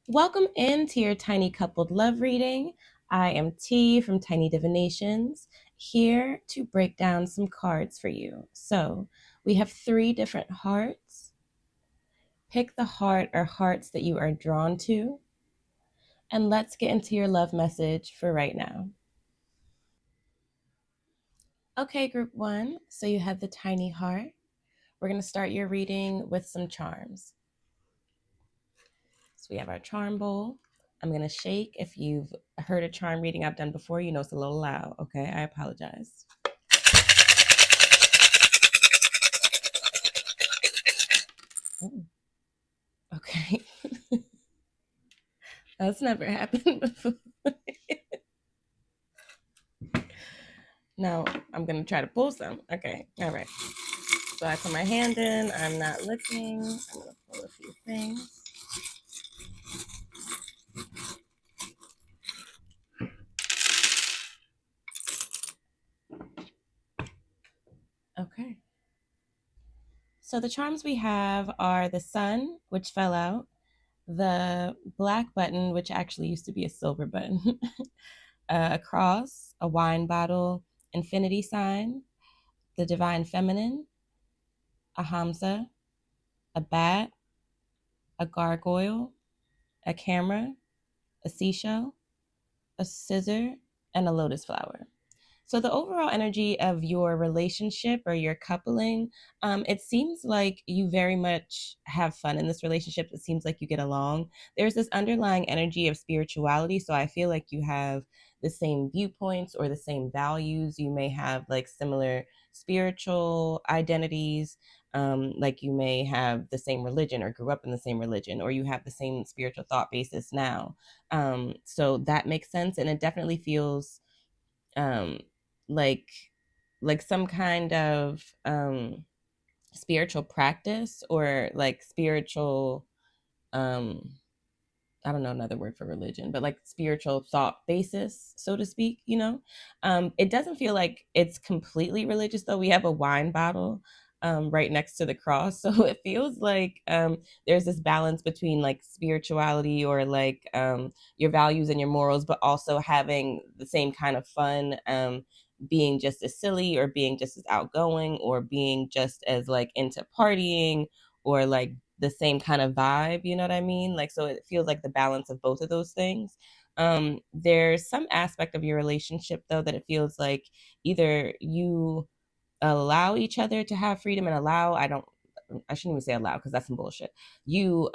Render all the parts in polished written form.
Welcome into your Tiny Coupled Love reading. I am T from Tiny Divinations, here to break down some cards for you. So we have 3 different hearts. Pick the heart or hearts that you are drawn to, and let's get into your love message for right now. Okay, group 1, so you have the tiny heart. We're going to start your reading with some charms. So we have our charm bowl. I'm going to shake. If you've heard a charm reading I've done before, you know it's a little loud, okay? I apologize. Ooh, okay. That's never happened before. Now I'm going to try to pull some. Okay, all right. So I put my hand in. I'm not looking. I'm going to pull a few things. Okay. So the charms we have are the sun, which fell out, the black button, which actually used to be a silver button, a cross, a wine bottle, infinity sign, the divine feminine, a hamza, a bat, a gargoyle, a camera, a seashell, a scissor, and a lotus flower. So the overall energy of your relationship or your coupling, it seems like you very much have fun in this relationship. It seems like you get along. There's this underlying energy of spirituality. So I feel like you have the same viewpoints or the same values. You may have like similar spiritual identities. Like you may have the same religion or grew up in the same religion, or you have the same spiritual thought basis now. So that makes sense. And it definitely feels um like some kind of spiritual practice or like spiritual um I don't know another word for religion, but like spiritual thought basis, so to speak, you know? It doesn't feel like it's completely religious, though. We have a wine bottle right next to the cross. So it feels like there's this balance between like spirituality or like your values and your morals, but also having the same kind of fun, being just as silly or being just as outgoing or being just as like into partying or like the same kind of vibe, you know what I mean? Like, so it feels like the balance of both of those things. There's some aspect of your relationship though that it feels like either you allow each other to have freedom and allow, I shouldn't even say allow because that's some bullshit. You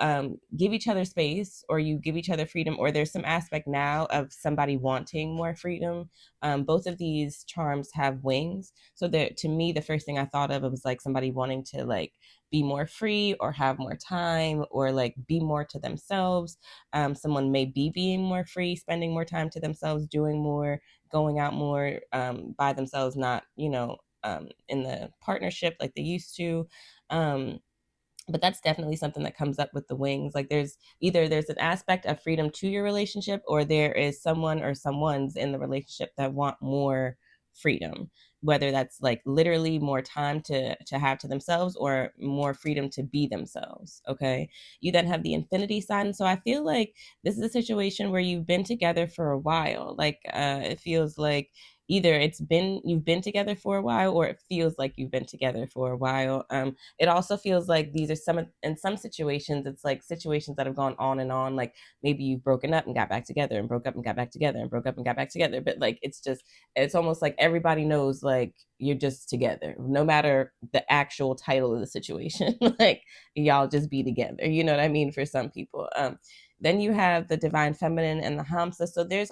give each other space or you give each other freedom, or there's some aspect now of somebody wanting more freedom. Both of these charms have wings. So that to me, the first thing I thought of was like somebody wanting to like be more free or have more time or like be more to themselves. Someone may be being more free, spending more time to themselves, doing more, going out more by themselves, not, in the partnership like they used to. Um, but that's definitely something that comes up with the wings. Like there's an aspect of freedom to your relationship, or there is someone or someone's in the relationship that want more freedom, whether that's like literally more time to have to themselves or more freedom to be themselves. Okay, you then have the infinity sign. So I feel like this is a situation where you've been together for a while. Like it feels like either you've been together for a while, or it feels like you've been together for a while. It also feels like these are in some situations, it's like situations that have gone on and on. Like maybe you've broken up and got back together and broke up and got back together and broke up and got back together. But like, it's almost like everybody knows like you're just together, no matter the actual title of the situation. Like y'all just be together. You know what I mean? For some people. Then you have the divine feminine and the hamsa. So there's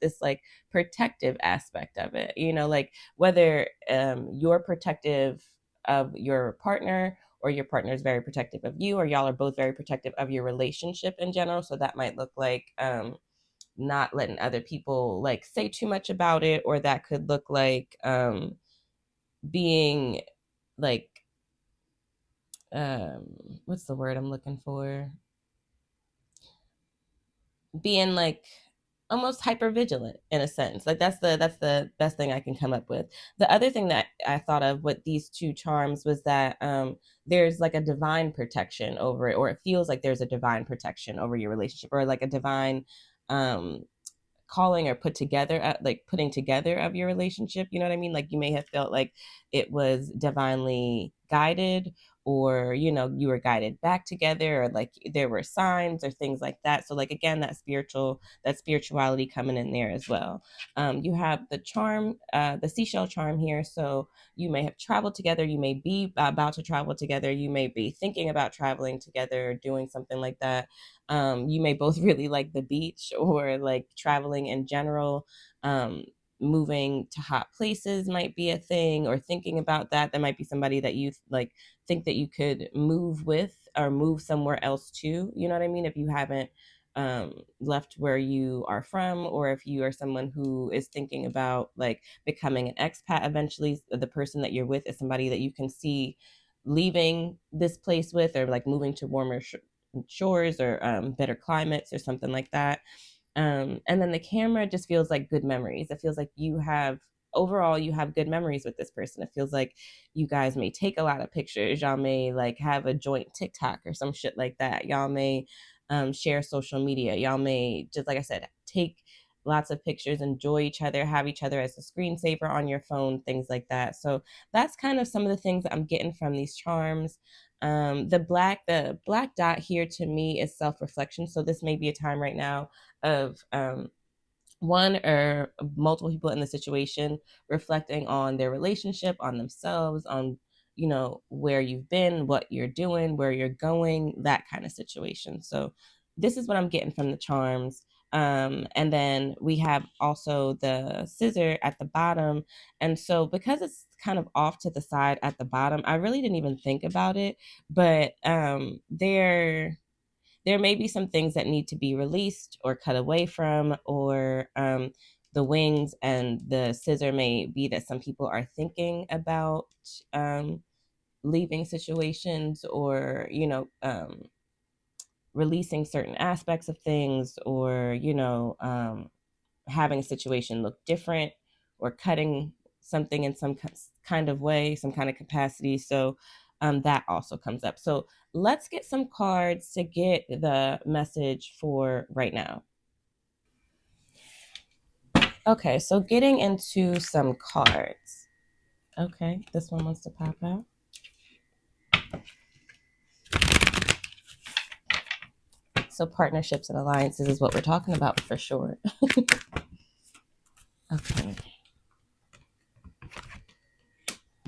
this like protective aspect of it, like whether you're protective of your partner or your partner is very protective of you, or y'all are both very protective of your relationship in general. So that might look like not letting other people like say too much about it, or that could look like being like what's the word I'm looking for, being like almost hyper vigilant in a sense. Like that's the best thing I can come up with. The other thing that I thought of with these two charms was that there's like a divine protection over it, or it feels like there's a divine protection over your relationship, or like a divine um calling or put together like putting together of your relationship. You know what I mean? Like you may have felt like it was divinely guided, or you were guided back together, or like there were signs or things like that. So like again, that spirituality coming in there as well. You have the charm, the seashell charm here. So you may have traveled together, you may be about to travel together, you may be thinking about traveling together, doing something like that. You may both really like the beach or like traveling in general. Moving to hot places might be a thing, or thinking about that. That might be somebody that you like think that you could move with, or move somewhere else to. You know what I mean? If you haven't left where you are from, or if you are someone who is thinking about like becoming an expat eventually, the person that you're with is somebody that you can see leaving this place with, or like moving to warmer shores, or better climates, or something like that. And then the camera just feels like good memories. It feels like overall you have good memories with this person. It feels like you guys may take a lot of pictures. Y'all may like have a joint TikTok or some shit like that. Y'all may share social media. Y'all may, just like I said, take lots of pictures, enjoy each other, have each other as a screensaver on your phone, things like that. So that's kind of some of the things that I'm getting from these charms. The black dot here to me is self-reflection. So this may be a time right now of one or multiple people in the situation reflecting on their relationship, on themselves, on where you've been, what you're doing, where you're going, that kind of situation. So this is what I'm getting from the charms. And then we have also the scissor at the bottom. And so because it's kind of off to the side at the bottom, I really didn't even think about it, but there may be some things that need to be released or cut away from, or the wings and the scissor may be that some people are thinking about leaving situations, or releasing certain aspects of things, or having a situation look different, or cutting something in some kind of way, some kind of capacity. So that also comes up. So let's get some cards to get the message for right now. Okay, so getting into some cards. Okay, this one wants to pop out. So partnerships and alliances is what we're talking about for sure. Okay.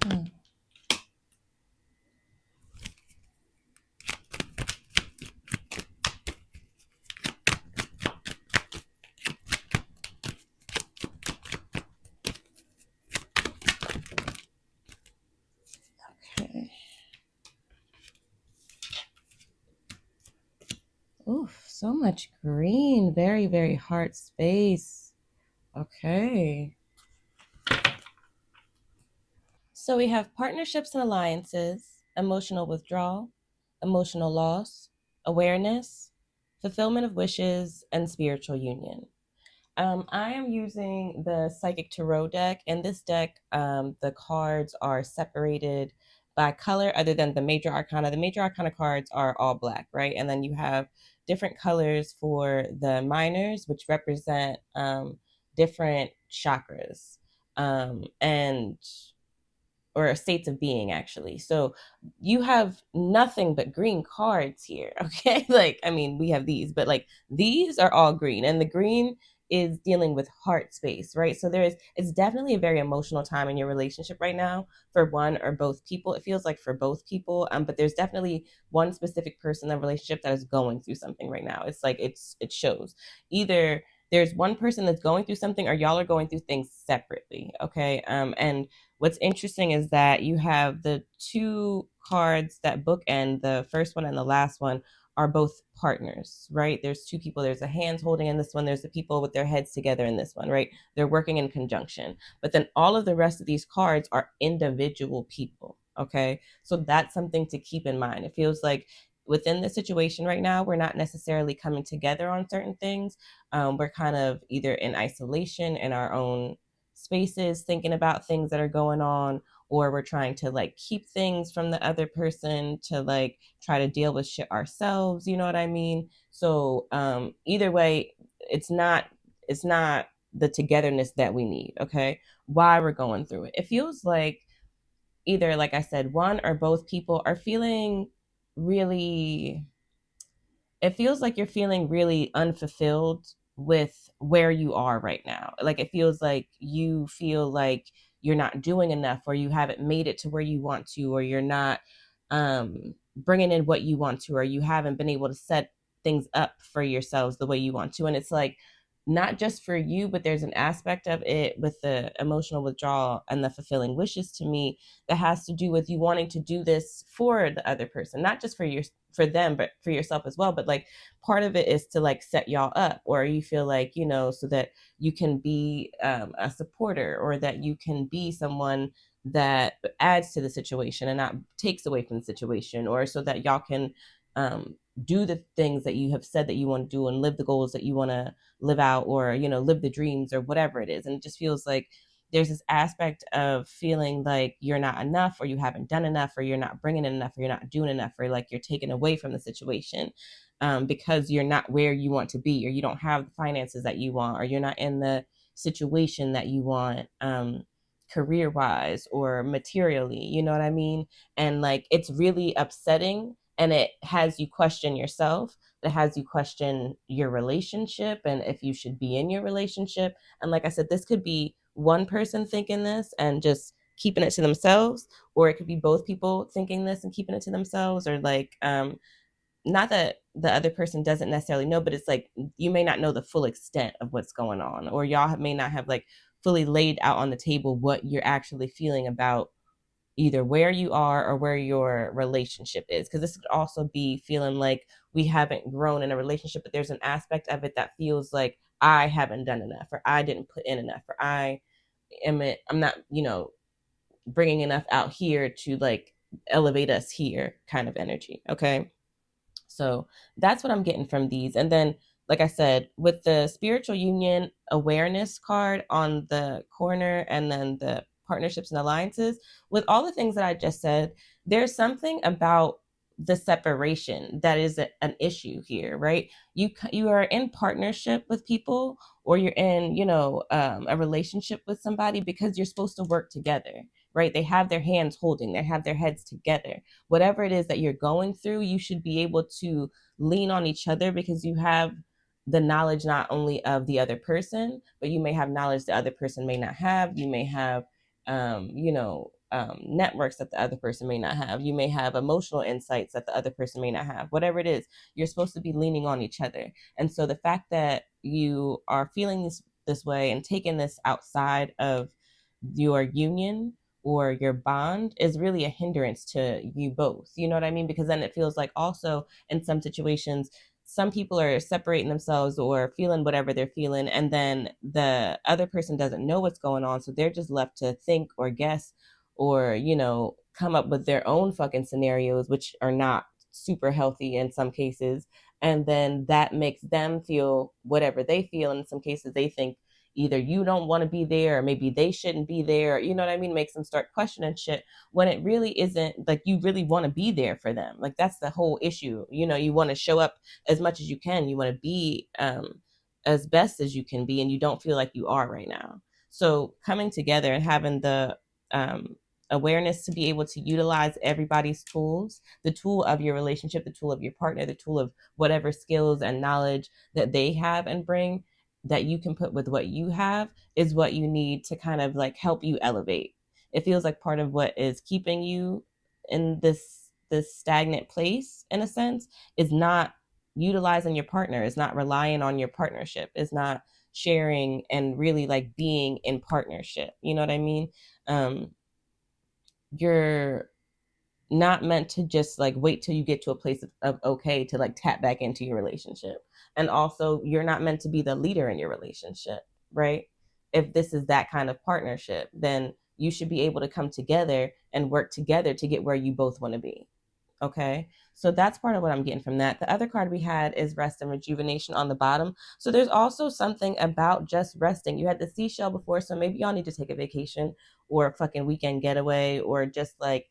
Hmm. Okay. Oof, so much green. Very, very heart space. Okay. So we have partnerships and alliances, emotional withdrawal, emotional loss, awareness, fulfillment of wishes, and spiritual union. I am using the Psychic Tarot deck. In this deck, the cards are separated by color other than the major arcana. The major arcana cards are all black, right? And then you have different colors for the minors, which represent different chakras. And or states of being, actually. So you have nothing but green cards here. Okay, like I mean we have these, but like these are all green, and the green is dealing with heart space, right? So it's definitely a very emotional time in your relationship right now, for one or both people. It feels like for both people, but there's definitely one specific person in the relationship that is going through something right now. It's like it shows either there's one person that's going through something, or y'all are going through things separately. Okay. And what's interesting is that you have the two cards that bookend, the first one and the last one are both partners, right? There's two people. There's a hands holding in this one. There's the people with their heads together in this one, right? They're working in conjunction. But then all of the rest of these cards are individual people. Okay. So that's something to keep in mind. It feels like within the situation right now, we're not necessarily coming together on certain things. We're kind of either in isolation in our own spaces, thinking about things that are going on, or we're trying to like keep things from the other person to like try to deal with shit ourselves. You know what I mean? So either way, it's not the togetherness that we need. Okay, why we're going through it. It feels like either, like I said, one or both people are feeling really, it feels like you're feeling really unfulfilled with where you are right now. Like it feels like you feel like you're not doing enough, or you haven't made it to where you want to, or you're not bringing in what you want to, or you haven't been able to set things up for yourselves the way you want to. And it's like not just for you, but there's an aspect of it with the emotional withdrawal and the fulfilling wishes to me that has to do with you wanting to do this for the other person, not just for them, but for yourself as well. But like part of it is to like set y'all up, or you feel like, so that you can be a supporter, or that you can be someone that adds to the situation and not takes away from the situation, or so that y'all can do the things that you have said that you want to do and live the goals that you want to live out, or live the dreams or whatever it is. And it just feels like there's this aspect of feeling like you're not enough, or you haven't done enough, or you're not bringing in enough, or you're not doing enough, or like you're taken away from the situation because you're not where you want to be, or you don't have the finances that you want, or you're not in the situation that you want, career wise or materially. You know what I mean? And like it's really upsetting, and it has you question yourself. It has you question your relationship and if you should be in your relationship. And like I said, this could be one person thinking this and just keeping it to themselves, or it could be both people thinking this and keeping it to themselves, or like not that the other person doesn't necessarily know, but it's like you may not know the full extent of what's going on, or y'all may not have like fully laid out on the table what you're actually feeling about either where you are or where your relationship is. Because this could also be feeling like we haven't grown in a relationship, but there's an aspect of it that feels like I haven't done enough, or I didn't put in enough, or I'm not bringing enough out here to like elevate us here kind of energy. Okay, so that's what I'm getting from these. And then, like I said, with the spiritual union awareness card on the corner, and then the partnerships and alliances, with all the things that I just said, there's something about the separation that is an issue here, right? You are in partnership with people, or you're in a relationship with somebody because you're supposed to work together, right? They have their hands holding, they have their heads together. Whatever it is that you're going through, you should be able to lean on each other, because you have the knowledge not only of the other person, but you may have knowledge the other person may not have. You may have networks that the other person may not have. You may have emotional insights that the other person may not have. Whatever it is, you're supposed to be leaning on each other. And so the fact that you are feeling this way and taking this outside of your union or your bond is really a hindrance to you both. You know what I mean? Because then it feels like also in some situations, some people are separating themselves or feeling whatever they're feeling, and then the other person doesn't know what's going on. So they're just left to think or guess, or, come up with their own fucking scenarios, which are not super healthy in some cases. And then that makes them feel whatever they feel. In some cases, they think either you don't want to be there, or maybe they shouldn't be there. You know what I mean? Makes them start questioning shit when it really isn't like you really want to be there for them. Like that's the whole issue. You want to show up as much as you can. You want to be as best as you can be, and you don't feel like you are right now. So coming together and having the awareness to be able to utilize everybody's tools, the tool of your relationship, the tool of your partner, the tool of whatever skills and knowledge that they have and bring, that you can put with what you have, is what you need to kind of like help you elevate. It feels like part of what is keeping you in this stagnant place, in a sense, is not utilizing your partner, is not relying on your partnership, is not sharing and really like being in partnership. You know what I mean? You're not meant to just like wait till you get to a place of okay to like tap back into your relationship. And also, you're not meant to be the leader in your relationship, right? If this is that kind of partnership, then you should be able to come together and work together to get where you both want to be. Okay. So that's part of what I'm getting from that. The other card we had is rest and rejuvenation on the bottom. So there's also something about just resting. You had the seashell before, so maybe y'all need to take a vacation or a fucking weekend getaway or just like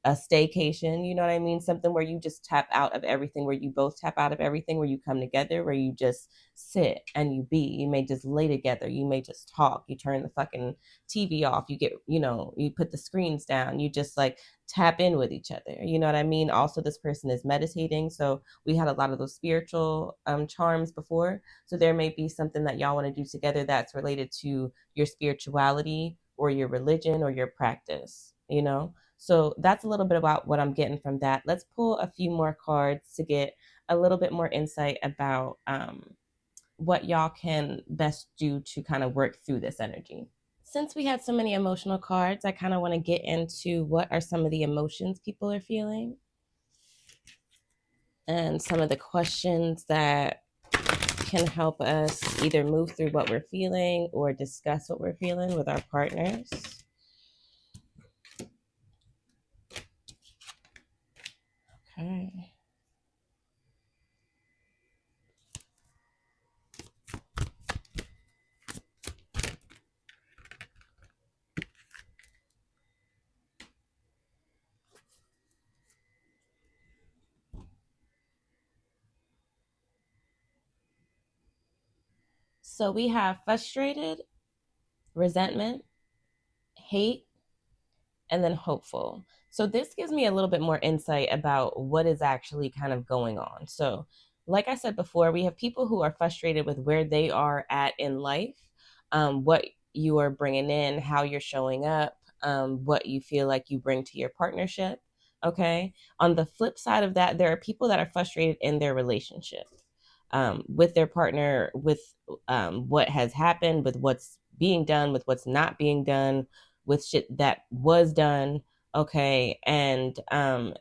a staycation, you know what I mean? Something where you just tap out of everything, where you both tap out of everything, where you come together, where you just sit and you be. You may just lay together. You may just talk. You turn the fucking TV off. You get, you put the screens down. You just like tap in with each other. You know what I mean? Also, this person is meditating. So we had a lot of those spiritual charms before. So there may be something that y'all want to do together that's related to your spirituality or your religion or your practice, you know? So that's a little bit about what I'm getting from that. Let's pull a few more cards to get a little bit more insight about what y'all can best do to kind of work through this energy. Since we had so many emotional cards, I kind of want to get into what are some of the emotions people are feeling and some of the questions that can help us either move through what we're feeling or discuss what we're feeling with our partners. Okay. So we have frustrated, resentment, hate, and then hopeful. So this gives me a little bit more insight about what is actually kind of going on. So, like I said before, we have people who are frustrated with where they are at in life, what you are bringing in, how you're showing up, what you feel like you bring to your partnership. Okay. On the flip side of that, there are people that are frustrated in their relationship, with their partner, with what has happened, with what's being done, with what's not being done, with shit that was done. Okay. And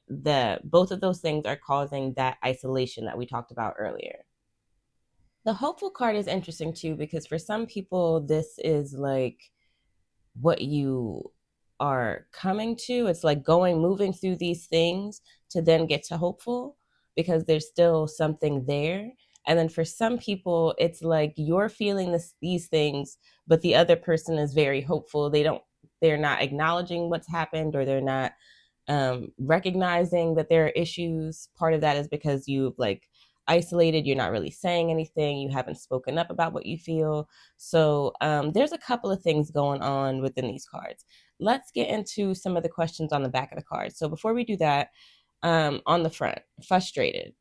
the both of those things are causing that isolation that we talked about earlier. The hopeful card is interesting too, because for some people, this is like what you are coming to. It's like moving through these things to then get to hopeful, because there's still something there. And then for some people, it's like you're feeling these things, but the other person is very hopeful. They're not acknowledging what's happened, or they're not recognizing that there are issues. Part of that is because you've like isolated, you're not really saying anything, you haven't spoken up about what you feel. So there's a couple of things going on within these cards. Let's get into some of the questions on the back of the cards. So before we do that, on the front, frustrated.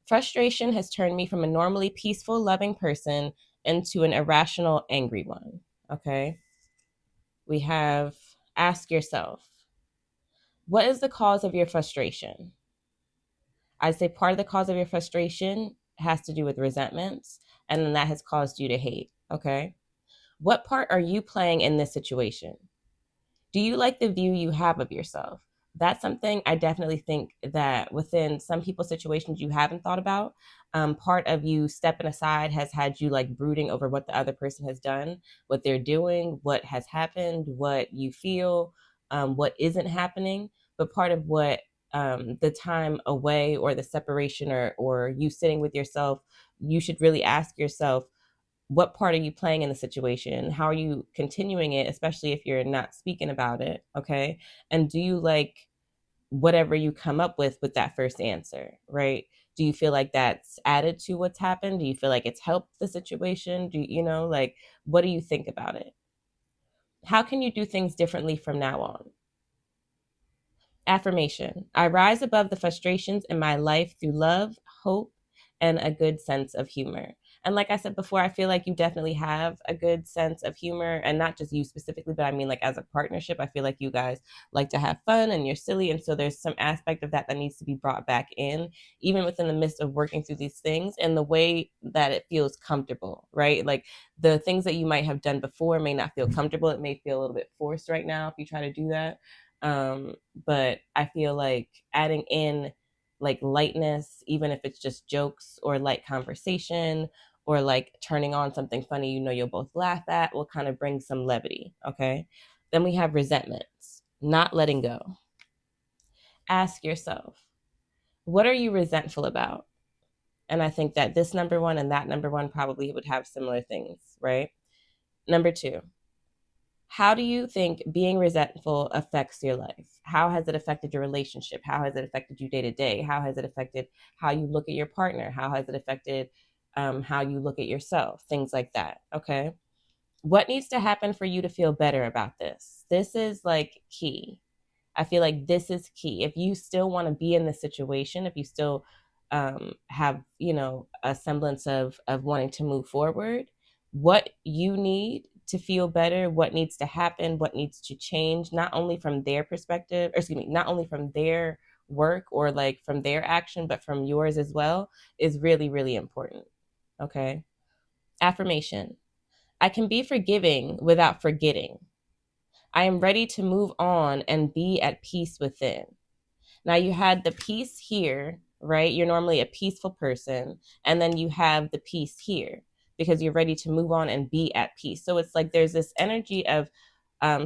Frustration has turned me from a normally peaceful, loving person into an irrational, angry one. Okay. We have ask yourself, what is the cause of your frustration? I'd say part of the cause of your frustration has to do with resentments, and then that has caused you to hate. Okay. What part are you playing in this situation? Do you like the view you have of yourself? That's something I definitely think that within some people's situations you haven't thought about. Part of you stepping aside has had you like brooding over what the other person has done, what they're doing, what has happened, what you feel, what isn't happening. But part of what the time away or the separation, or you sitting with yourself, you should really ask yourself, what part are you playing in the situation? How are you continuing it, especially if you're not speaking about it? Okay. And do you like whatever you come up with that first answer, right? Do you feel like that's added to what's happened? Do you feel like it's helped the situation? Like, what do you think about it? How can you do things differently from now on? Affirmation: I rise above the frustrations in my life through love, hope, and a good sense of humor. And like I said before, I feel like you definitely have a good sense of humor, and not just you specifically, but I mean, like, as a partnership, I feel like you guys like to have fun and you're silly. And so there's some aspect of that that needs to be brought back in, even within the midst of working through these things, and the way that it feels comfortable, right? Like the things that you might have done before may not feel comfortable. It may feel a little bit forced right now if you try to do that. But I feel like adding in like lightness, even if it's just jokes or light conversation, or like turning on something funny you'll both laugh at, will kind of bring some levity. Okay. Then we have resentments, not letting go. Ask yourself, What are you resentful about? And I think that this number one and that number one probably would have similar things, right? Number two, how do you think being resentful affects your life? How has it affected your relationship? How has it affected you day to day? How has it affected how you look at your partner? How has it affected how you look at yourself? Things like that. Okay. What needs to happen for you to feel better about this? This is like key. I feel like this is key. If you still want to be in this situation, if you still have, a semblance of wanting to move forward, what you need to feel better, what needs to happen, what needs to change, not only from their perspective, or excuse me, not only from their work or like from their action, but from yours as well, is really, really important. Okay. Affirmation: I can be forgiving without forgetting. I am ready to move on and be at peace within. Now you had the peace here, right? You're normally a peaceful person. And then you have the peace here because you're ready to move on and be at peace. So it's like there's this energy of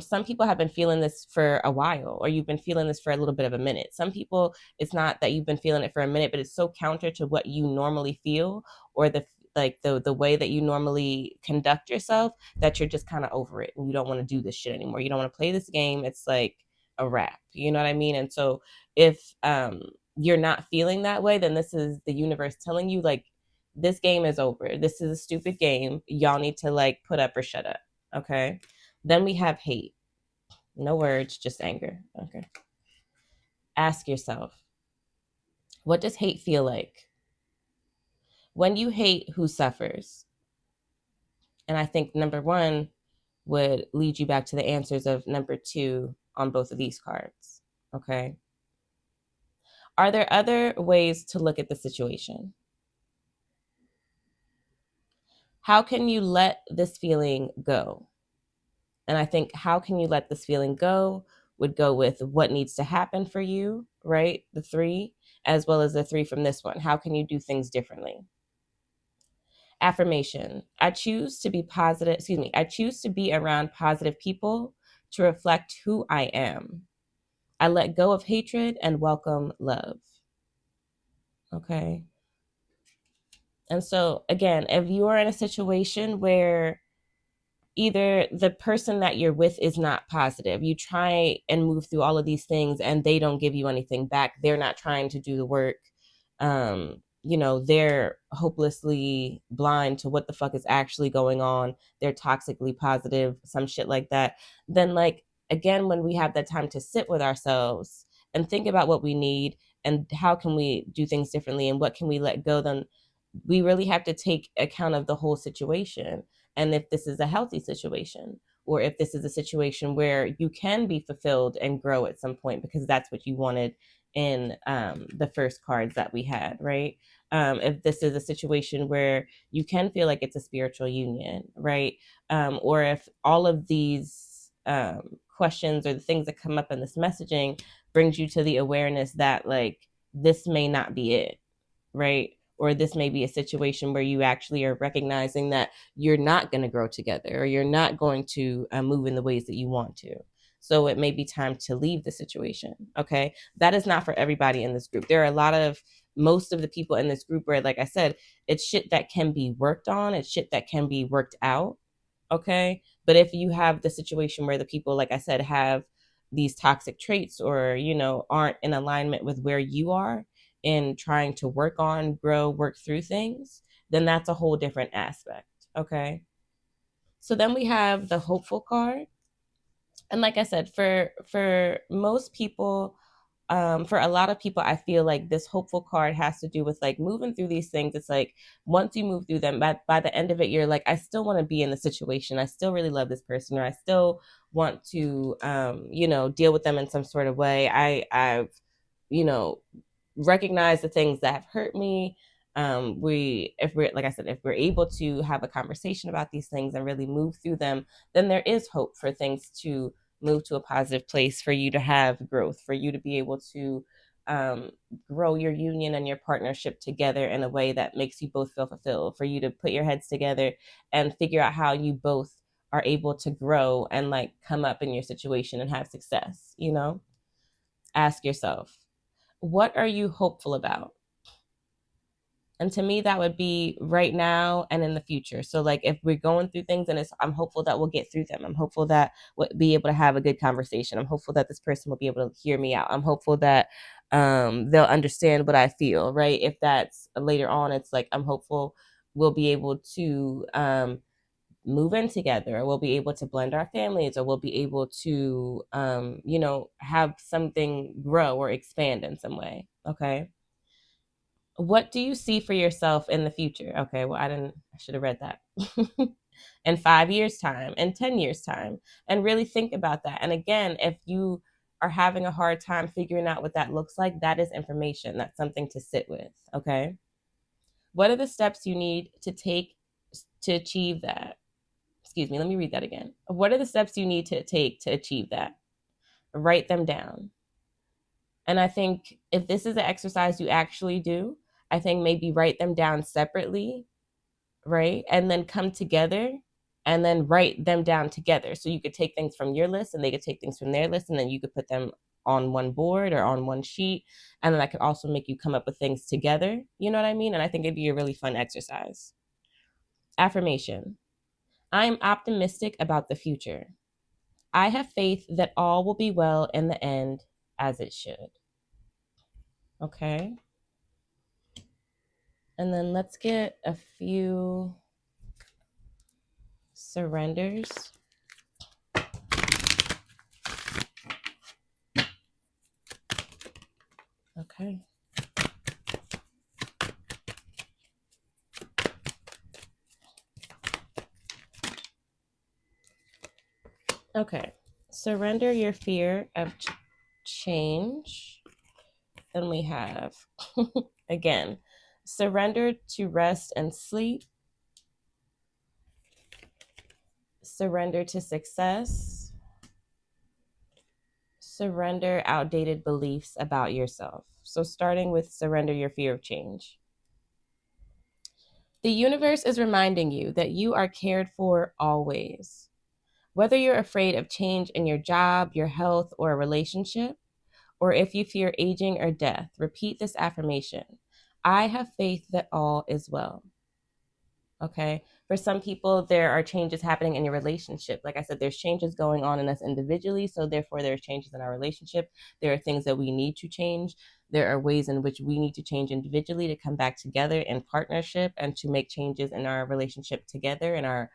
some people have been feeling this for a while, or you've been feeling this for a little bit of a minute. Some people, it's not that you've been feeling it for a minute, but it's so counter to what you normally feel, or the way that you normally conduct yourself, that you're just kind of over it and you don't want to do this shit anymore. You don't want to play this game. It's like a wrap. You know what I mean? And so if you're not feeling that way, then this is the universe telling you like this game is over. This is a stupid game. Y'all need to like put up or shut up. Okay. Then we have hate. No words, just anger. Okay. Ask yourself, what does hate feel like? When you hate, who suffers? And I think number one would lead you back to the answers of number two on both of these cards. Okay. Are there other ways to look at the situation? How can you let this feeling go? And I think how can you let this feeling go would go with what needs to happen for you, right? The three, as well as the three from this one. How can you do things differently? Affirmation: I choose to be positive, I choose to be around positive people to reflect who I am. I let go of hatred and welcome love. Okay. And so, again, if you are in a situation where either the person that you're with is not positive, you try and move through all of these things and they don't give you anything back, they're not trying to do the work, they're hopelessly blind to what the fuck is actually going on, they're toxically positive, some shit like that, then like, again, when we have that time to sit with ourselves and think about what we need and how can we do things differently and what can we let go, then we really have to take account of the whole situation. And if this is a healthy situation, or if this is a situation where you can be fulfilled and grow at some point, because that's what you wanted in the first cards that we had, right? If this is a situation where you can feel like it's a spiritual union, right? Or if all of these questions or the things that come up in this messaging brings you to the awareness that like this may not be it, right? Or this may be a situation where you actually are recognizing that you're not going to grow together, or you're not going to move in the ways that you want to. So it may be time to leave the situation. Okay. That is not for everybody in this group. There are a lot of, most of the people in this group where, like I said, it's shit that can be worked on, it's shit that can be worked out. Okay. But if you have the situation where the people, like I said, have these toxic traits, or, aren't in alignment with where you are in trying to work on, grow, work through things, then that's a whole different aspect. Okay. So then we have the hopeful card. And like I said, for most people, for a lot of people, I feel like this hopeful card has to do with like moving through these things. It's like once you move through them, by the end of it, you're like, I still want to be in the situation. I still really love this person, or I still want to, deal with them in some sort of way. I've, recognize the things that have hurt me. If we're, like I said, if we're able to have a conversation about these things and really move through them, then there is hope for things to move to a positive place, for you to have growth, for you to be able to grow your union and your partnership together in a way that makes you both feel fulfilled, for you to put your heads together and figure out how you both are able to grow and like come up in your situation and have success. Ask yourself, What are you hopeful about? And to me, that would be right now and in the future. So, like, if we're going through things and I'm hopeful that we'll get through them. I'm hopeful that we'll be able to have a good conversation. I'm hopeful that this person will be able to hear me out. I'm hopeful that they'll understand what I feel, right? If that's later on, it's like, I'm hopeful we'll be able to move in together, or we'll be able to blend our families, or we'll be able to, have something grow or expand in some way. Okay. What do you see for yourself in the future? Okay, well, I should have read that. In 5 years' time, in 10 years' time, and really think about that. And again, if you are having a hard time figuring out what that looks like, that is information. That's something to sit with. Okay. What are the steps you need to take to achieve that? Excuse me, let me read that again. What are the steps you need to take to achieve that? Write them down. And I think if this is an exercise you actually do, I think maybe write them down separately, right? And then come together and then write them down together. So you could take things from your list and they could take things from their list, and then you could put them on one board or on one sheet. And then I could also make you come up with things together. You know what I mean? And I think it'd be a really fun exercise. Affirmation: I am optimistic about the future. I have faith that all will be well in the end, as it should. Okay. And then let's get a few surrenders. Okay. Okay. Surrender your fear of change. Then we have, again, surrender to rest and sleep. Surrender to success. Surrender outdated beliefs about yourself. So, starting with surrender your fear of change. The universe is reminding you that you are cared for always. Whether you're afraid of change in your job, your health, or a relationship, or if you fear aging or death, repeat this affirmation: I have faith that all is well. Okay. For some people, there are changes happening in your relationship. Like I said, there's changes going on in us individually. So therefore, there's changes in our relationship. There are things that we need to change. There are ways in which we need to change individually to come back together in partnership and to make changes in our relationship together, in our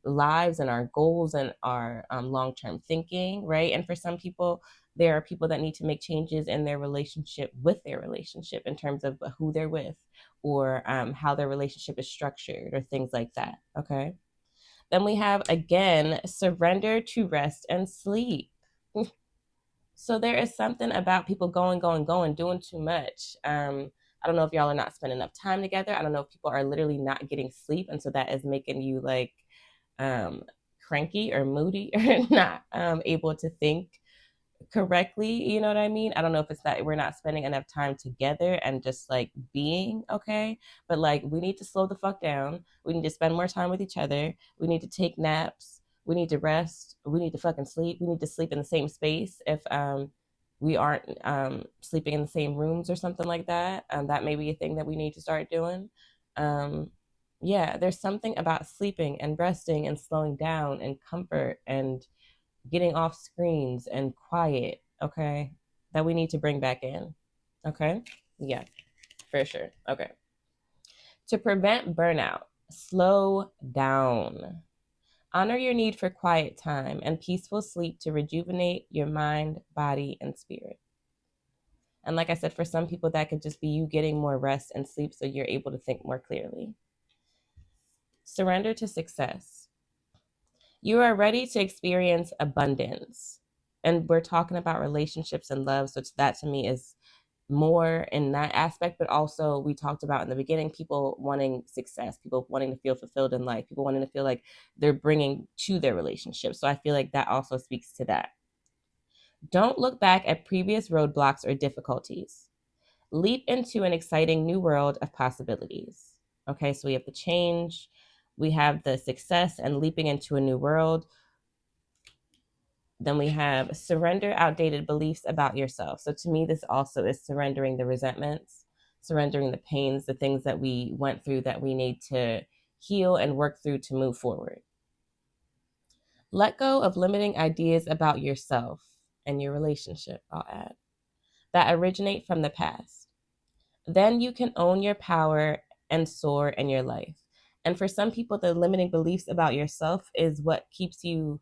lives and our goals and our long-term thinking, right? And for some people, there are people that need to make changes in their relationship with their relationship in terms of who they're with, or how their relationship is structured, or things like that. Okay. Then we have, again, surrender to rest and sleep. So there is something about people going, doing too much. I don't know if y'all are not spending enough time together. I don't know if people are literally not getting sleep. And so that is making you like cranky or moody or not able to think correctly. You know what I mean? I don't know if it's that we're not spending enough time together and just like being okay, but like we need to slow the fuck down. We need to spend more time with each other. We need to take naps. We need to rest. We need to fucking sleep. We need to sleep in the same space if we aren't sleeping in the same rooms or something like that. That may be a thing that we need to start doing. Yeah, there's something about sleeping and resting and slowing down and comfort and getting off screens and quiet, okay, that we need to bring back in. Okay. Yeah, for sure. Okay. To prevent burnout, slow down. Honor your need for quiet time and peaceful sleep to rejuvenate your mind, body, and spirit. And like I said, for some people, that could just be you getting more rest and sleep so you're able to think more clearly. Surrender to success. You are ready to experience abundance. And we're talking about relationships and love. So that to me is more in that aspect, but also we talked about in the beginning, people wanting success, people wanting to feel fulfilled in life, people wanting to feel like they're bringing to their relationship. So I feel like that also speaks to that. Don't look back at previous roadblocks or difficulties. Leap into an exciting new world of possibilities. Okay, so we have the change, we have the success and leaping into a new world. Then we have surrender outdated beliefs about yourself. So to me, this also is surrendering the resentments, surrendering the pains, the things that we went through that we need to heal and work through to move forward. Let go of limiting ideas about yourself and your relationship, I'll add, that originate from the past. Then you can own your power and soar in your life. And for some people, the limiting beliefs about yourself is what keeps you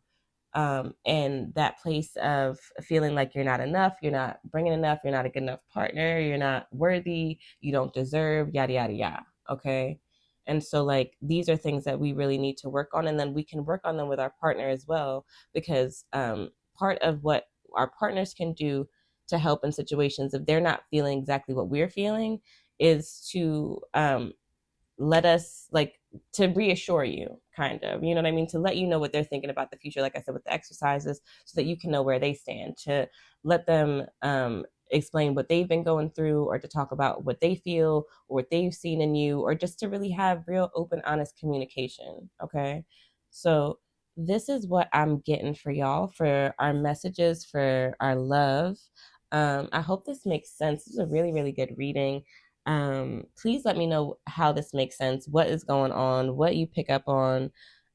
and that place of feeling like you're not enough, you're not bringing enough, you're not a good enough partner, you're not worthy, you don't deserve, yada, yada, yada. Okay. And so, like, these are things that we really need to work on. And then we can work on them with our partner as well, because part of what our partners can do to help in situations if they're not feeling exactly what we're feeling is to let us like to reassure you, kind of, you know what I mean, to let you know what they're thinking about the future, like I said, with the exercises, so that you can know where they stand, to let them explain what they've been going through, or to talk about what they feel or what they've seen in you, or just to really have real open honest communication. Okay, so this is what I'm getting for y'all for our messages for our love. I hope this makes sense. This is a really, really good reading. Please let me know how this makes sense, what is going on, what you pick up on.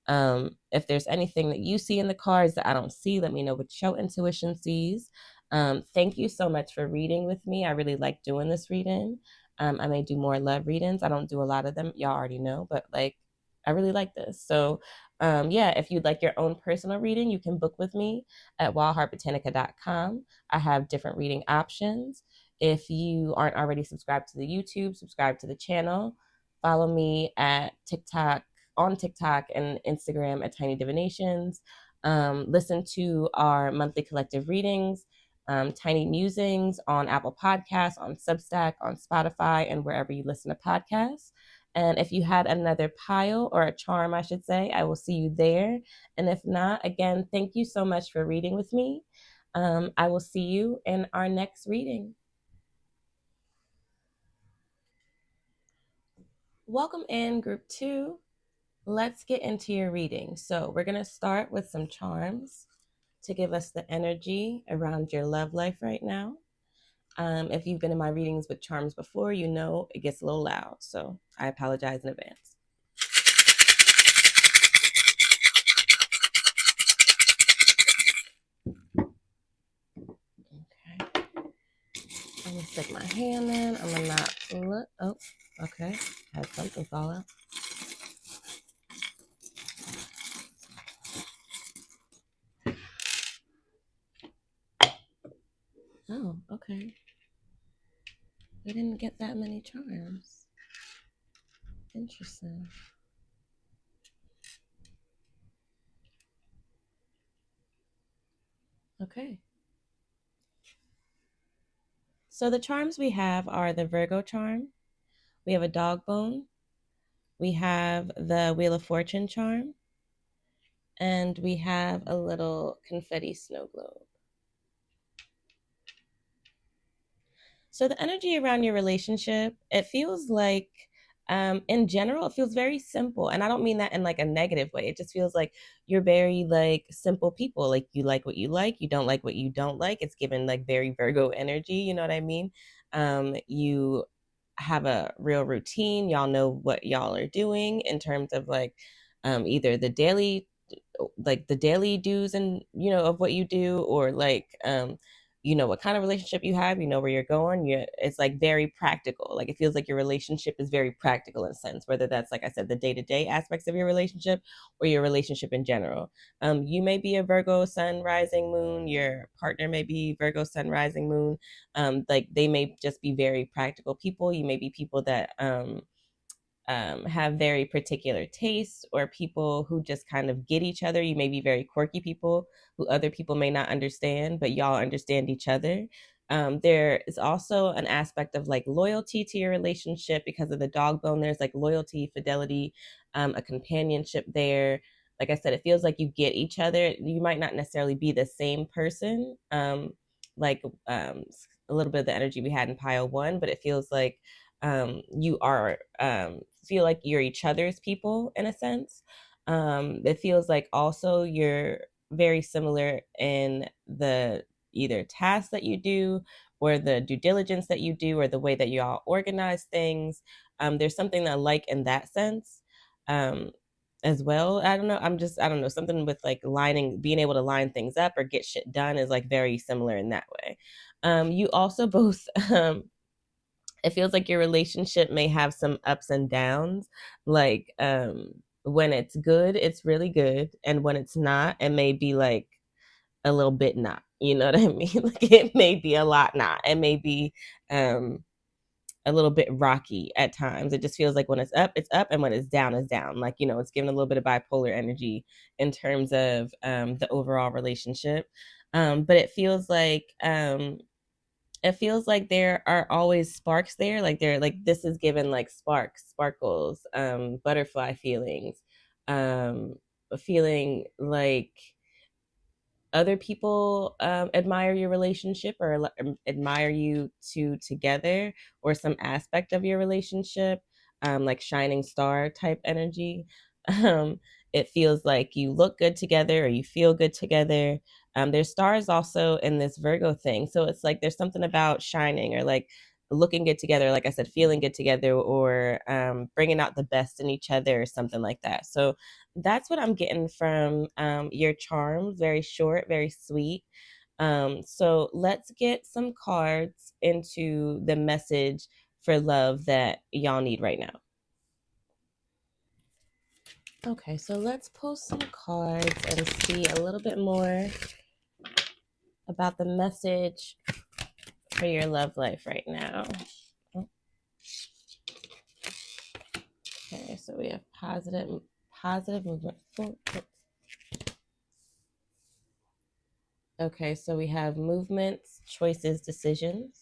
If there's anything that you see in the cards that I don't see, let me know what your intuition sees. Thank you so much for reading with me. I really like doing this reading. I may do more love readings. I don't do a lot of them. Y'all already know, but like, I really like this. So, yeah, if you'd like your own personal reading, you can book with me at wildheartbotanica.com. I have different reading options. If you aren't already subscribed to the YouTube, subscribe to the channel. Follow me at TikTok, on TikTok and Instagram at Tiny Divinations. Listen to our monthly collective readings, Tiny Musings on Apple Podcasts, on Substack, on Spotify, and wherever you listen to podcasts. And if you had another pile, or a charm, I should say, I will see you there. And if not, again, thank you so much for reading with me. I will see you in our next reading. Welcome in, group 2. Let's get into your reading. So we're going to start with some charms to give us the energy around your love life right now. If you've been in my readings with charms before, you know it gets a little loud, so I apologize in advance. Okay. I'm going to stick my hand in. I'm going to not look. Oh, okay. Had something fall out. Oh, okay. We didn't get that many charms. Interesting. Okay. So the charms we have are the Virgo charm. We have a dog bone. We have the Wheel of Fortune charm. And we have a little confetti snow globe. So the energy around your relationship, it feels like, in general, it feels very simple. And I don't mean that in like a negative way. It just feels like you're very like simple people. Like you like what you like, you don't like what you don't like. It's given like very Virgo energy, you know what I mean? You have a real routine. Y'all know what y'all are doing in terms of like either the daily do's and of what you do, or like what kind of relationship you have, where you're going. It's like very practical. Like it feels like your relationship is very practical in a sense, whether that's, like I said, the day-to-day aspects of your relationship or your relationship in general. You may be a Virgo sun rising moon, your partner may be Virgo sun rising moon. Like they may just be very practical people. You may be people that have very particular tastes, or people who just kind of get each other. You may be very quirky people who other people may not understand, but y'all understand each other. There is also an aspect of like loyalty to your relationship because of the dog bone. There's like loyalty, fidelity, a companionship there. Like I said, it feels like you get each other. You might not necessarily be the same person, like a little bit of the energy we had in pile 1, but it feels like you are feel like you're each other's people in a sense. It feels like also you're very similar in the either tasks that you do or the due diligence that you do or the way that you all organize things. There's something that I like in that sense. Um, as well. I don't know. I don't know, something with like lining, being able to line things up or get shit done is like very similar in that way. You also both, it feels like your relationship may have some ups and downs. Like, when it's good, it's really good. And when it's not, it may be like a little bit not, you know what I mean? Like it may be a lot not. It may be, um, a little bit rocky at times. It just feels like when it's up, and when it's down, it's down. Like, you know, it's giving a little bit of bipolar energy in terms of the overall relationship. But it feels like there are always sparks there. Like they're like this is given like sparks, sparkles, butterfly feelings, um, feeling like other people admire your relationship or admire you two together or some aspect of your relationship, like shining star type energy. um, it feels like you look good together or you feel good together. There's stars also in this Virgo thing, so it's like there's something about shining or like looking good together, like I said, feeling good together, or bringing out the best in each other or something like that. So that's what I'm getting from your charms. Very short, very sweet. So let's get some cards into the message for love that y'all need right now. Okay, so let's pull some cards and see a little bit more about the message for your love life right now. Okay, so we have positive movement. Okay, so we have movements, choices, decisions.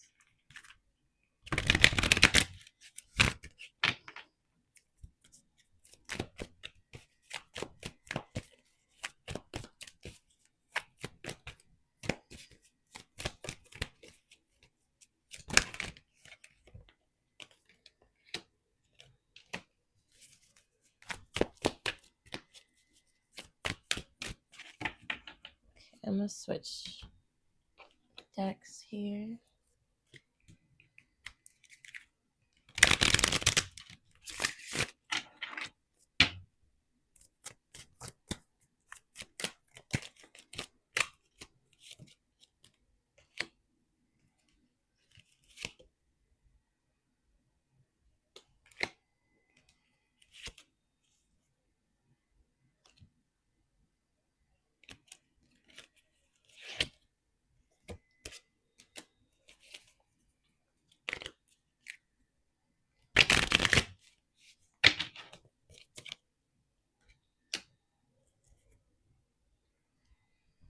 I'm gonna switch decks here.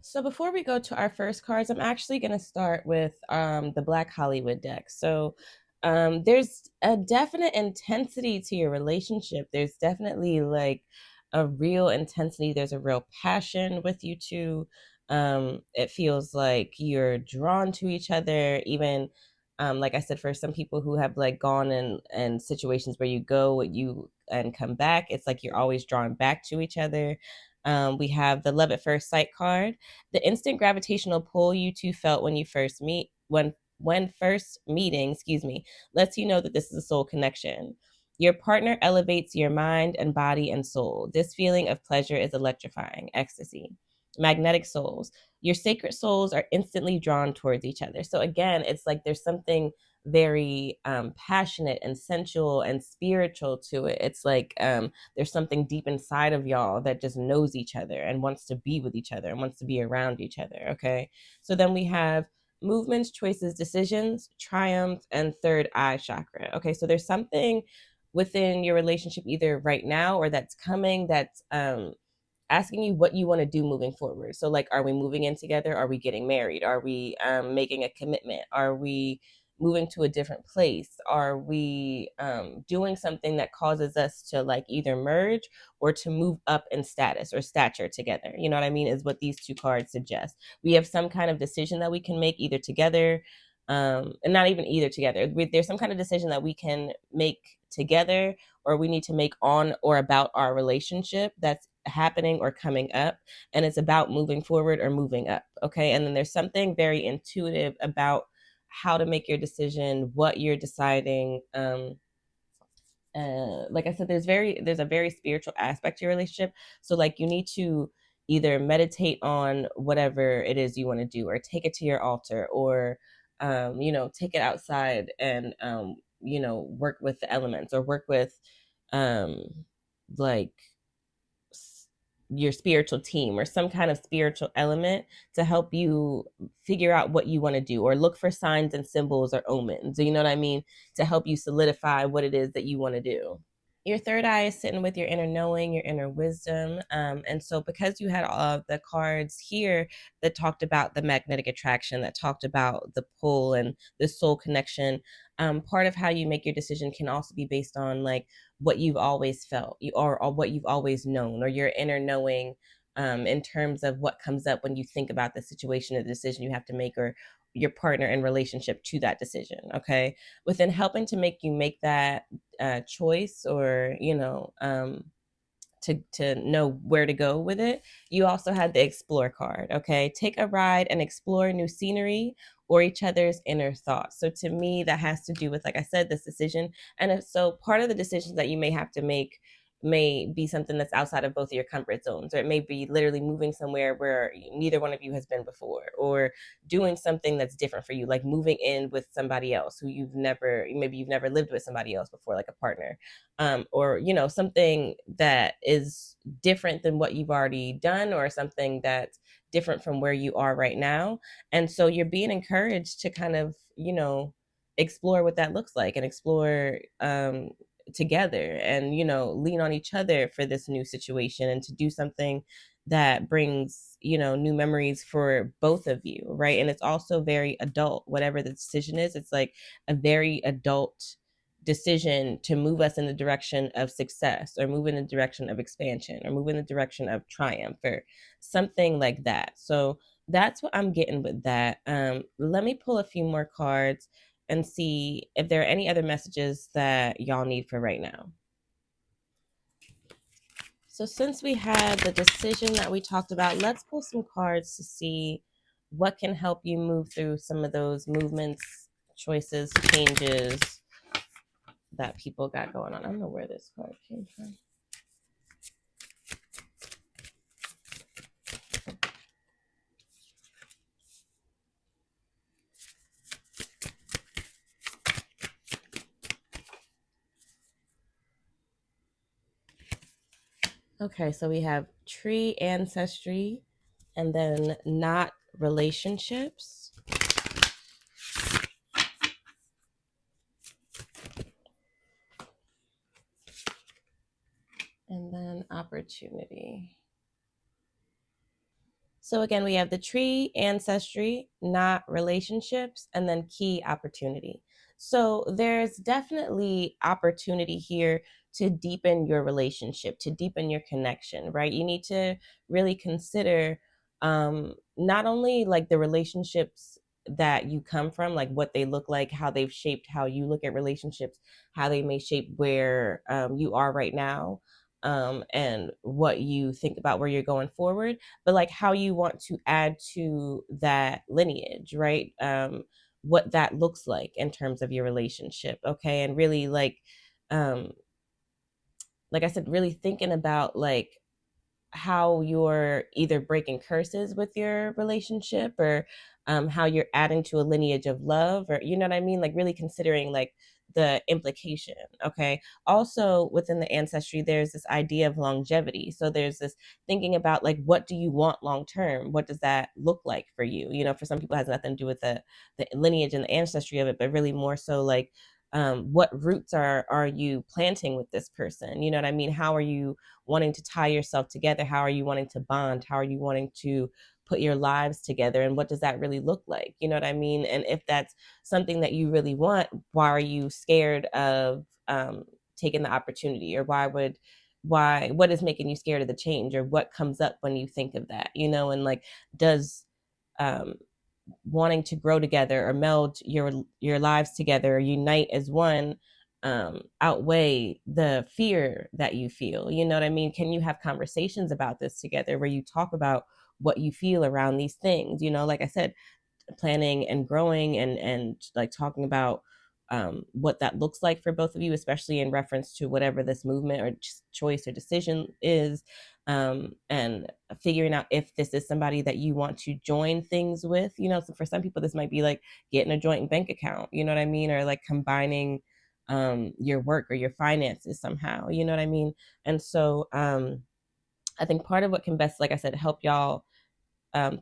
So before we go to our first cards, I'm actually going to start with the Black Hollywood deck. So there's a definite intensity to your relationship. There's definitely like a real intensity. There's a real passion with you two. It feels like you're drawn to each other, even like I said, for some people who have like gone in situations where you go you and come back, it's like you're always drawn back to each other. We have the love at first sight card. The instant gravitational pull you two felt when you first meet when first meeting, excuse me, lets you know that this is a soul connection. Your partner elevates your mind and body and soul. This feeling of pleasure is electrifying. Ecstasy. Magnetic souls. Your sacred souls are instantly drawn towards each other. So again, it's like there's something very passionate and sensual and spiritual to it. It's like there's something deep inside of y'all that just knows each other and wants to be with each other and wants to be around each other. Okay. So then we have movements, choices, decisions, triumph, and third eye chakra. Okay. So there's something within your relationship either right now or that's coming that's asking you what you want to do moving forward. So like, are we moving in together? Are we getting married? Are we making a commitment? Are we moving to a different place? Are we doing something that causes us to like either merge or to move up in status or stature together? You know what I mean? Is what these two cards suggest. We have some kind of decision that we can make either together, and not even either together. There's some kind of decision that we can make together or we need to make on or about our relationship that's happening or coming up, and it's about moving forward or moving up. Okay. And then there's something very intuitive about how to make your decision, what you're deciding. Like I said, there's a very spiritual aspect to your relationship. So like you need to either meditate on whatever it is you want to do, or take it to your altar, or take it outside and work with the elements, or work with um like your spiritual team or some kind of spiritual element to help you figure out what you want to do, or look for signs and symbols or omens, you know what I mean, to help you solidify what it is that you want to do. Your third eye is sitting with your inner knowing, your inner wisdom. And so, because you had all of the cards here that talked about the magnetic attraction, that talked about the pull and the soul connection, part of how you make your decision can also be based on like what you've always felt, or what you've always known, or your inner knowing, in terms of what comes up when you think about the situation or the decision you have to make, or your partner in relationship to that decision. Okay. Within helping to make you make that choice, or to know where to go with it, you also had the explore card. Okay, take a ride and explore new scenery or each other's inner thoughts. So to me, that has to do with, like I said, this decision. And if so, part of the decisions that you may have to make may be something that's outside of both of your comfort zones, or it may be literally moving somewhere where neither one of you has been before, or doing something that's different for you, like moving in with somebody else who you've never lived with somebody else before, like a partner, or something that is different than what you've already done, or something that's different from where you are right now. And so you're being encouraged to kind of explore what that looks like, and explore together, and lean on each other for this new situation, and to do something that brings new memories for both of you, right? And it's also very adult, whatever the decision is. It's like a very adult decision to move us in the direction of success, or move in the direction of expansion, or move in the direction of triumph, or something like that. So that's what I'm getting with that. Let me pull a few more cards and see if there are any other messages that y'all need for right now. So since we had the decision that we talked about, let's pull some cards to see what can help you move through some of those movements, choices, changes that people got going on. I don't know where this card came from. Okay, so we have tree ancestry, and then not relationships, and then opportunity. So again, we have the tree, ancestry, not relationships, and then key opportunity. So there's definitely opportunity here to deepen your relationship, to deepen your connection, right? You need to really consider not only like the relationships that you come from, like what they look like, how they've shaped how you look at relationships, how they may shape where you are right now, and what you think about where you're going forward, but like how you want to add to that lineage, right? What that looks like in terms of your relationship. Okay. And really um like I said, really thinking about like how you're either breaking curses with your relationship, or how you're adding to a lineage of love, or you know what I mean, like really considering like the implication. Okay, also within the ancestry there's this idea of longevity, so there's this thinking about like what do you want long term, what does that look like for you. For some people it has nothing to do with the lineage and the ancestry of it, but really more so like what roots are you planting with this person, you know what I mean, how are you wanting to tie yourself together, how are you wanting to bond, how are you wanting to put your lives together, and what does that really look like, you know what I mean? And if that's something that you really want, why are you scared of taking the opportunity, or what is making you scared of the change, or what comes up when you think of that, and like does um wanting to grow together, or meld your lives together, or unite as one, outweigh the fear that you feel? You know what I mean? Can you have conversations about this together where you talk about what you feel around these things? You know, like I said, planning and growing and like talking about what that looks like for both of you, especially in reference to whatever this movement or choice or decision is, and figuring out if this is somebody that you want to join things with. You know, so for some people, this might be like getting a joint bank account, you know what I mean? Or like combining your work or your finances somehow, you know what I mean? And so I think part of what can best, like I said, help y'all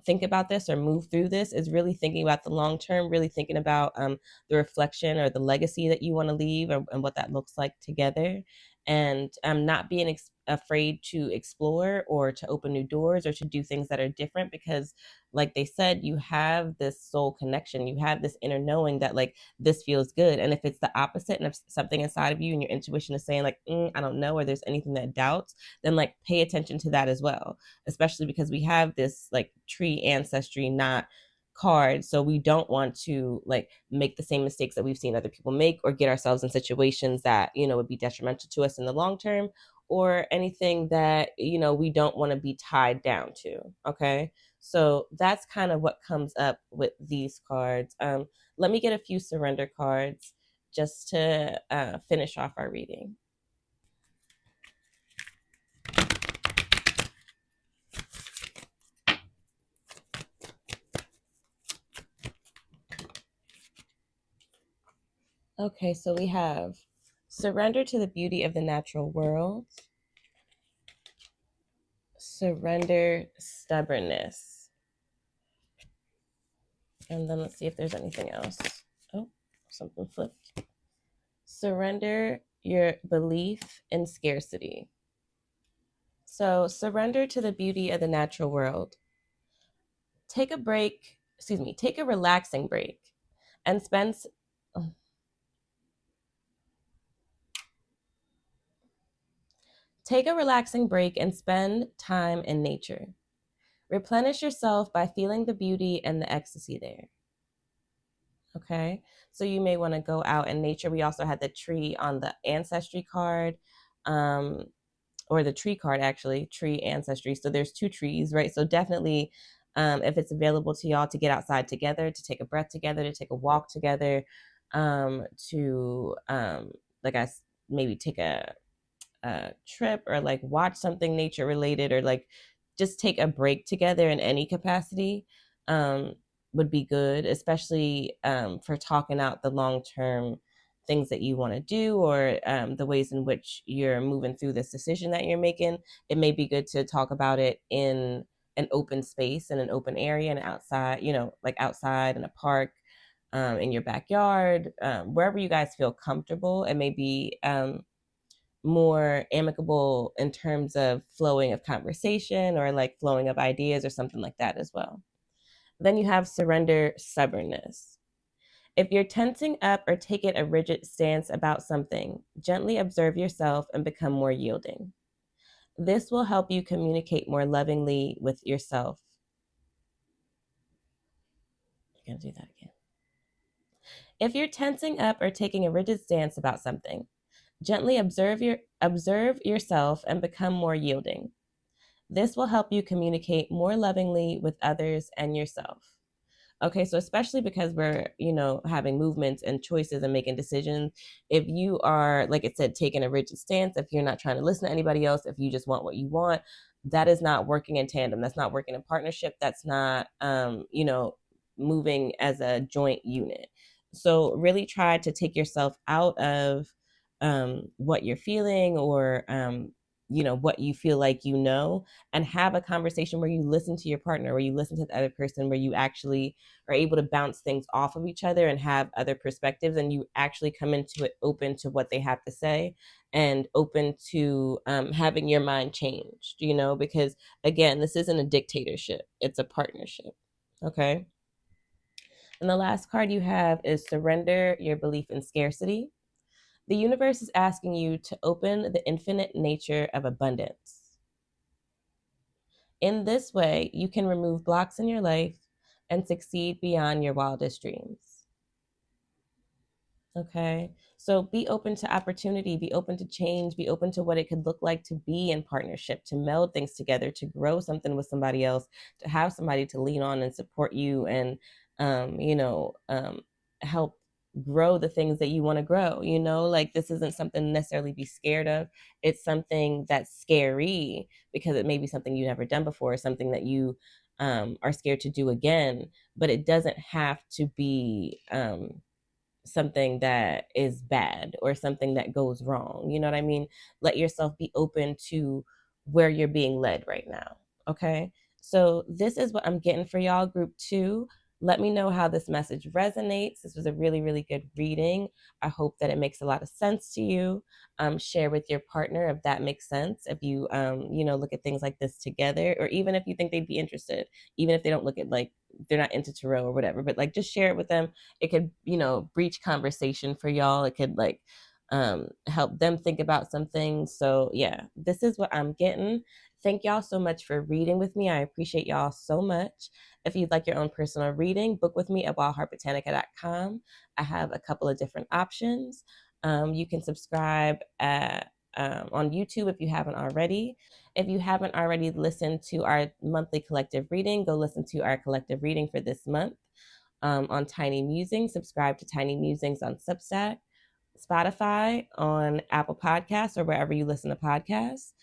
think about this or move through this is really thinking about the long term, really thinking about the reflection or the legacy that you want to leave, and what that looks like together. And not being afraid to explore or to open new doors or to do things that are different, because like they said, you have this soul connection, you have this inner knowing that like this feels good. And if it's the opposite, and if something inside of you and your intuition is saying like, I don't know, or there's anything that doubts, then like pay attention to that as well, especially because we have this like tree ancestry not card, so we don't want to like make the same mistakes that we've seen other people make, or get ourselves in situations that, you know, would be detrimental to us in the long term, or anything that, you know, we don't want to be tied down to. Okay, so that's kind of what comes up with these cards. Let me get a few surrender cards just to finish off our reading. Okay, so we have surrender to the beauty of the natural world, surrender stubbornness, and then let's see if there's anything else. Oh, something flipped. Surrender your belief in scarcity. So surrender to the beauty of the natural world. Take a break, excuse me, take a relaxing break and spend oh, take a relaxing break and spend time in nature. Replenish yourself by feeling the beauty and the ecstasy there. Okay, so you may want to go out in nature. We also had the tree on the ancestry card, um, or the tree card, actually, tree ancestry. So there's two trees, right? So definitely, if it's available to y'all, to get outside together, to take a breath together, to take a walk together, to like I maybe take a trip, or like watch something nature related, or like just take a break together in any capacity, um, would be good, especially for talking out the long term things that you want to do, or the ways in which you're moving through this decision that you're making. It may be good to talk about it in an open space, in an open area, and outside, you know, like outside in a park, in your backyard, wherever you guys feel comfortable. It may be more amicable in terms of flowing of conversation, or like flowing of ideas, or something like that as well. Then you have surrender stubbornness. If you're tensing up or taking a rigid stance about something, gently observe yourself and become more yielding. This will help you communicate more lovingly with yourself. I'm going to do that again. If you're tensing up or taking a rigid stance about something, gently observe yourself and become more yielding. This will help you communicate more lovingly with others and yourself. Okay, so especially because we're, you know, having movements and choices and making decisions, if you are, like it said, taking a rigid stance, if you're not trying to listen to anybody else, if you just want what you want, that is not working in tandem. That's not working in partnership. That's not, you know, moving as a joint unit. So really try to take yourself out of what you're feeling, or you know, what you feel like, you know, and have a conversation where you listen to your partner, where you listen to the other person, where you actually are able to bounce things off of each other and have other perspectives, and you actually come into it open to what they have to say, and open to having your mind changed, you know, because again, this isn't a dictatorship, it's a partnership. Okay, and the last card you have is surrender your belief in scarcity. The universe is asking you to open the infinite nature of abundance. In this way, you can remove blocks in your life and succeed beyond your wildest dreams. Okay. So be open to opportunity, be open to change, be open to what it could look like to be in partnership, to meld things together, to grow something with somebody else, to have somebody to lean on and support you and, help grow the things that you want to grow. Like, this isn't something to necessarily be scared of. It's something that's scary because it may be something you've never done before, something that you are scared to do again, but it doesn't have to be something that is bad or something that goes wrong. You know what I mean? Let yourself be open to where you're being led right now. Okay. So this is what I'm getting for y'all, group 2. Let me know how this message resonates. This was a really, really good reading. I hope that it makes a lot of sense to you. Share with your partner if that makes sense. If you, look at things like this together, or even if you think they'd be interested, even if they don't look at, like, they're not into tarot or whatever, but like, just share it with them. It could, breach conversation for y'all. It could, like, help them think about some things. So yeah, this is what I'm getting. Thank y'all so much for reading with me. I appreciate y'all so much. If you'd like your own personal reading, book with me at wildheartbotanica.com. I have a couple of different options. You can subscribe on YouTube if you haven't already. If you haven't already listened to our monthly collective reading, go listen to our collective reading for this month on Tiny Musings. Subscribe to Tiny Musings on Substack, Spotify, on Apple Podcasts, or wherever you listen to podcasts.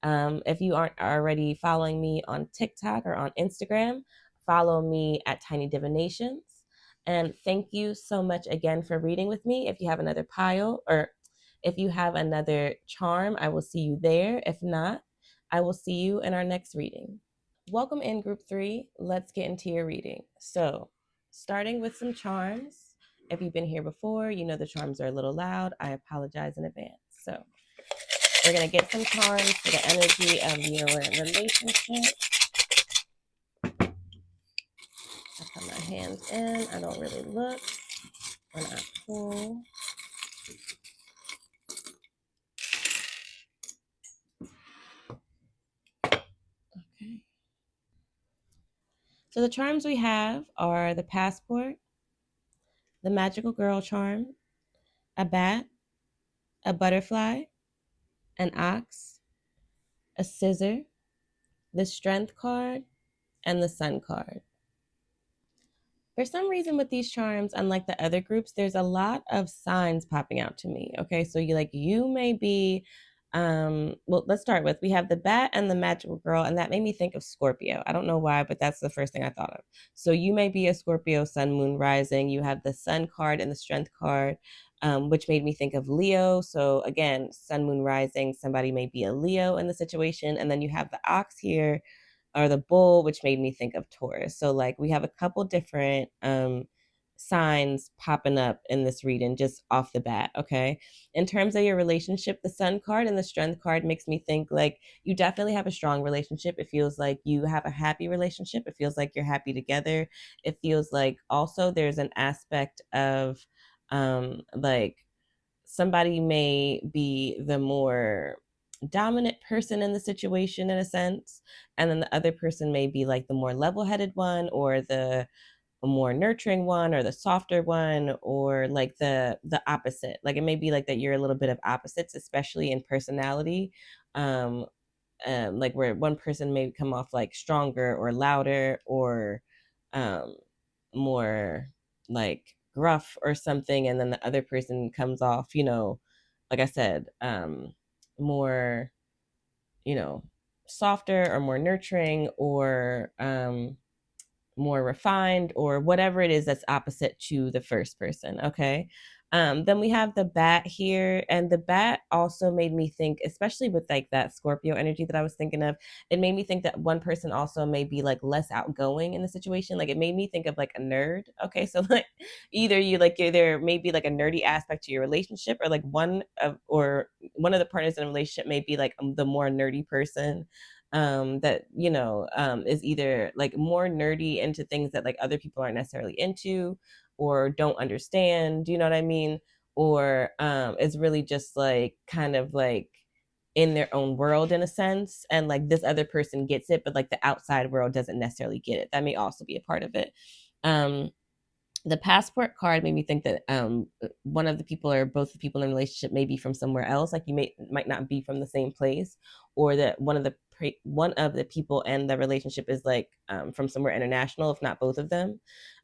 If you aren't already following me on TikTok or on Instagram, follow me at Tiny Divinations. And thank you so much again for reading with me. If you have another pile, or if you have another charm, I will see you there. If not, I will see you in our next reading. Welcome in, group 3. Let's get into your reading. So, starting with some charms. If you've been here before, you know the charms are a little loud. I apologize in advance. So, we're going to get some charms for the energy of your relationship. I put my hands in. I don't really look when I pull. Okay. So the charms we have are the passport, the magical girl charm, a bat, a butterfly, an ox, a scissor, the strength card, and the sun card. For some reason with these charms, unlike the other groups, there's a lot of signs popping out to me. Okay, so you may be, well, let's start with, we have the bat and the magical girl, and that made me think of Scorpio. I don't know why, but that's the first thing I thought of. So you may be a Scorpio sun, moon, rising. You have the sun card and the strength card, which made me think of Leo. So again, sun, moon, rising, somebody may be a Leo in the situation. And then you have the ox here, or the bull, which made me think of Taurus. So like, we have a couple different signs popping up in this reading just off the bat. Okay, in terms of your relationship, the sun card and the strength card makes me think like you definitely have a strong relationship. It feels like you have a happy relationship. It feels like you're happy together. It feels like also there's an aspect of like, somebody may be the more dominant person in the situation in a sense, and then the other person may be like the more level-headed one, or the more nurturing one, or the softer one, or like the opposite. Like, it may be like that you're a little bit of opposites, especially in personality. um like, where one person may come off like stronger or louder, or um more like gruff or something, and then the other person comes off, like I said, more, you know softer, or more nurturing, or more refined, or whatever it is that's opposite to the first person. Okay. Then we have the bat here, and the bat also made me think, especially with like that Scorpio energy that I was thinking of, it made me think that one person also may be like less outgoing in the situation. Like, it made me think of like a nerd. Okay, so like, either there may be like a nerdy aspect to your relationship, or like one of the partners in a relationship may be like the more nerdy person, that is either like more nerdy into things that like other people aren't necessarily into or don't understand. Do you know what I mean? Or is really just like kind of like in their own world in a sense, and like this other person gets it, but like the outside world doesn't necessarily get it. That may also be a part of it. um The passport card made me think that one of the people or both the people in a relationship may be from somewhere else. Like you might not be from the same place, or that one of the people and the relationship is like from somewhere international, if not both of them.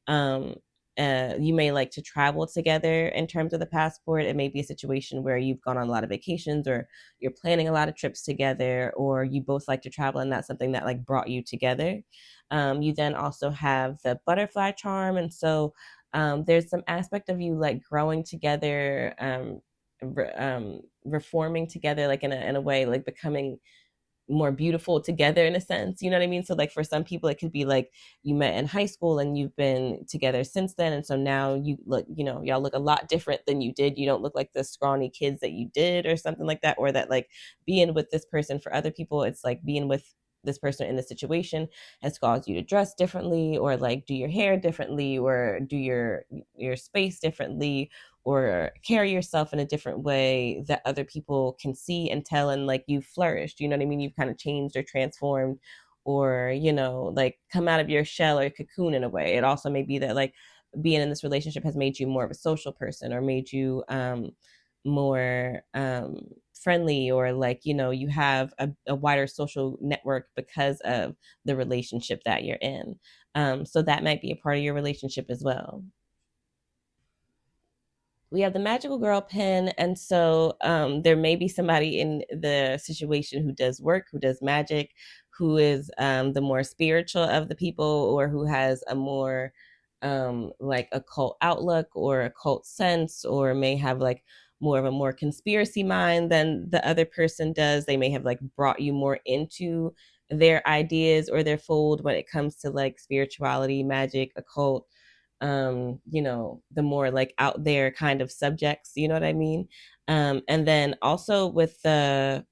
Um, you may like to travel together in terms of the passport. It may be a situation where you've gone on a lot of vacations, or you're planning a lot of trips together, or you both like to travel, and that's something that like brought you together. You then also have the butterfly charm, and so there's some aspect of you like growing together, reforming together, like in a way, like becoming more beautiful together in a sense. You know what I mean? So like for some people it could be like you met in high school and you've been together since then, and so now you look, y'all look a lot different than you did. You don't look like the scrawny kids that you did or something like that. Or that like being with this person, for other people it's like being with this person in this situation has caused you to dress differently, or like do your hair differently, or do your space differently, or carry yourself in a different way that other people can see and tell, and like you've flourished. You know what I mean? You've kind of changed or transformed, or like come out of your shell or cocoon in a way. It also may be that like being in this relationship has made you more of a social person, or made you more friendly, or like you have a wider social network because of the relationship that you're in. So that might be a part of your relationship as well. We have the magical girl pin, and so there may be somebody in the situation who does work, who does magic, who is the more spiritual of the people, or who has a more like occult outlook or occult sense, or may have like more of a more conspiracy mind than the other person does. They may have like brought you more into their ideas or their fold when it comes to like spirituality, magic, occult, the more like out there kind of subjects, you know what I mean? And then also with the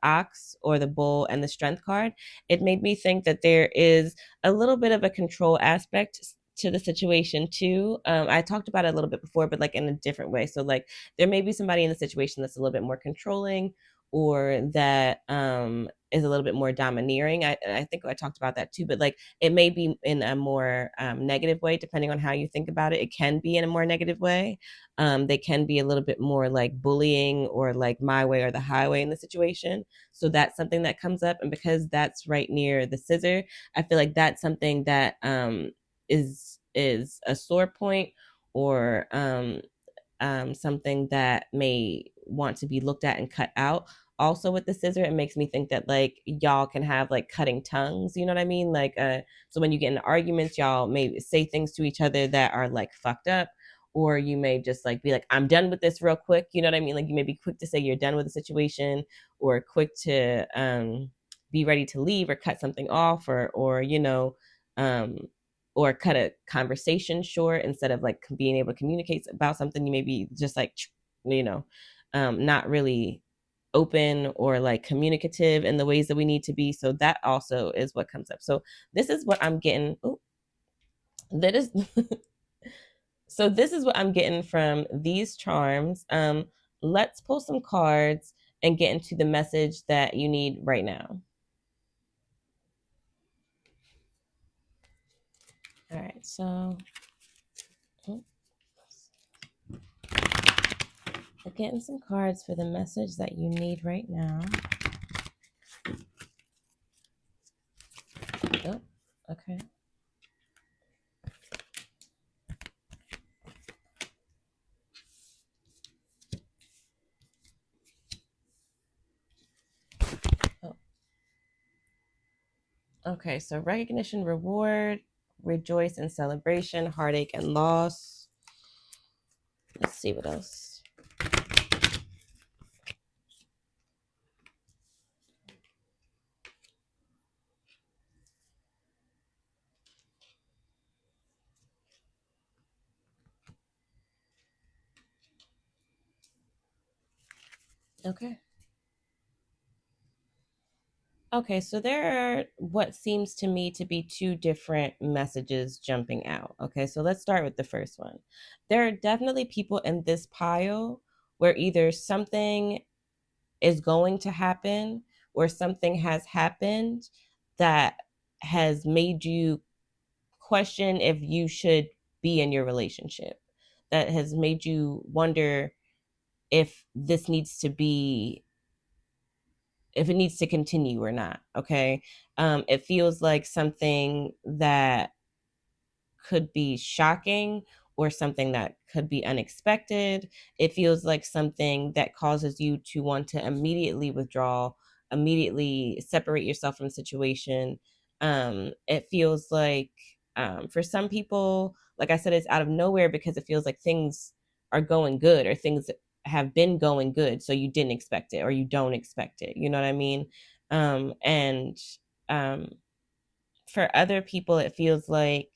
ox or the bull and the strength card, it made me think that there is a little bit of a control aspect to the situation too. I talked about it a little bit before, but like in a different way. So like there may be somebody in the situation that's a little bit more controlling, or that is a little bit more domineering. I think I talked about that too, but like it may be in a more negative way, depending on how you think about it. It can be in a more negative way. They can be a little bit more like bullying, or like my way or the highway in the situation. So that's something that comes up. And because that's right near the scissor, I feel like that's something that is a sore point, or something that may want to be looked at and cut out. Also with the scissor, it makes me think that like y'all can have like cutting tongues, you know what I mean? Like so when you get in arguments, y'all may say things to each other that are like fucked up, or you may just like be like, I'm done with this real quick, you know what I mean? Like you may be quick to say you're done with the situation, or quick to be ready to leave, or cut something off, or um or cut a conversation short instead of like being able to communicate about something. You may be just like, you know not really open or like communicative in the ways that we need to be. So that also is what comes up. So this is what I'm getting. Oh, that is so this is what I'm getting from these charms. Let's pull some cards and get into the message that you need right now. All right, so getting some cards for the message that you need right now. Oh, okay. Oh, okay, so recognition, reward, rejoice and celebration, heartache and loss. Let's see what else. Okay. Okay, so there are what seems to me to be two different messages jumping out. Okay, so let's start with the first one. There are definitely people in this pile where either something is going to happen, or something has happened that has made you question if you should be in your relationship, that has made you wonder if this needs to be, if it needs to continue or not. Okay. It feels like something that could be shocking or something that could be unexpected. It feels like something that causes you to want to immediately withdraw, immediately separate yourself from the situation. It feels like, for some people, like I said, it's out of nowhere because it feels like things are going good or things have been going good. So you didn't expect it or you don't expect it. You know what I mean? And um, for other people, it feels like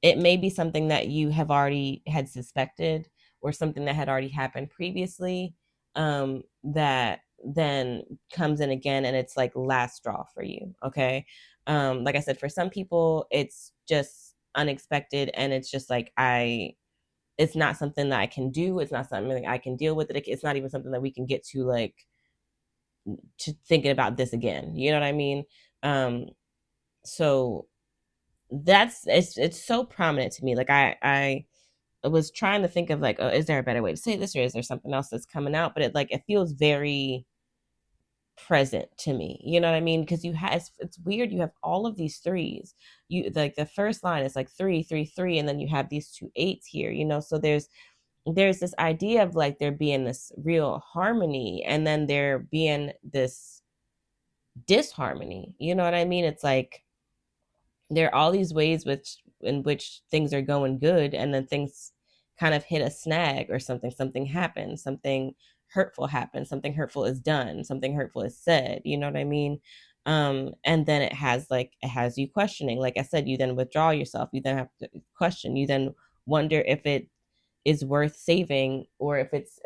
it may be something that you have already had suspected or something that had already happened previously, that then comes in again and it's like last straw for you. Okay. Like I said, for some people it's just unexpected and it's just like, it's not something that I can do, it's not something I can deal with it, it's not even something that we can get to, like, to thinking about this again, you know what I mean? So that's, it's so prominent to me. Like I was trying to think of like, oh, is there a better way to say this, or is there something else that's coming out? But it feels very present to me. You know what I mean? Because you have, it's weird. You have all of these threes. You like the first line is like 3 3 3, and then you have these two eights here. You know, so there's this idea of like there being this real harmony, and then there being this disharmony. You know what I mean? It's like there are all these ways in which things are going good, and then things kind of hit a snag or something happens, something hurtful happens, something hurtful is done, something hurtful is said, you know what I mean? And then it has you questioning. Like I said, you then withdraw yourself, you then have to question, you then wonder if it is worth saving, or if it's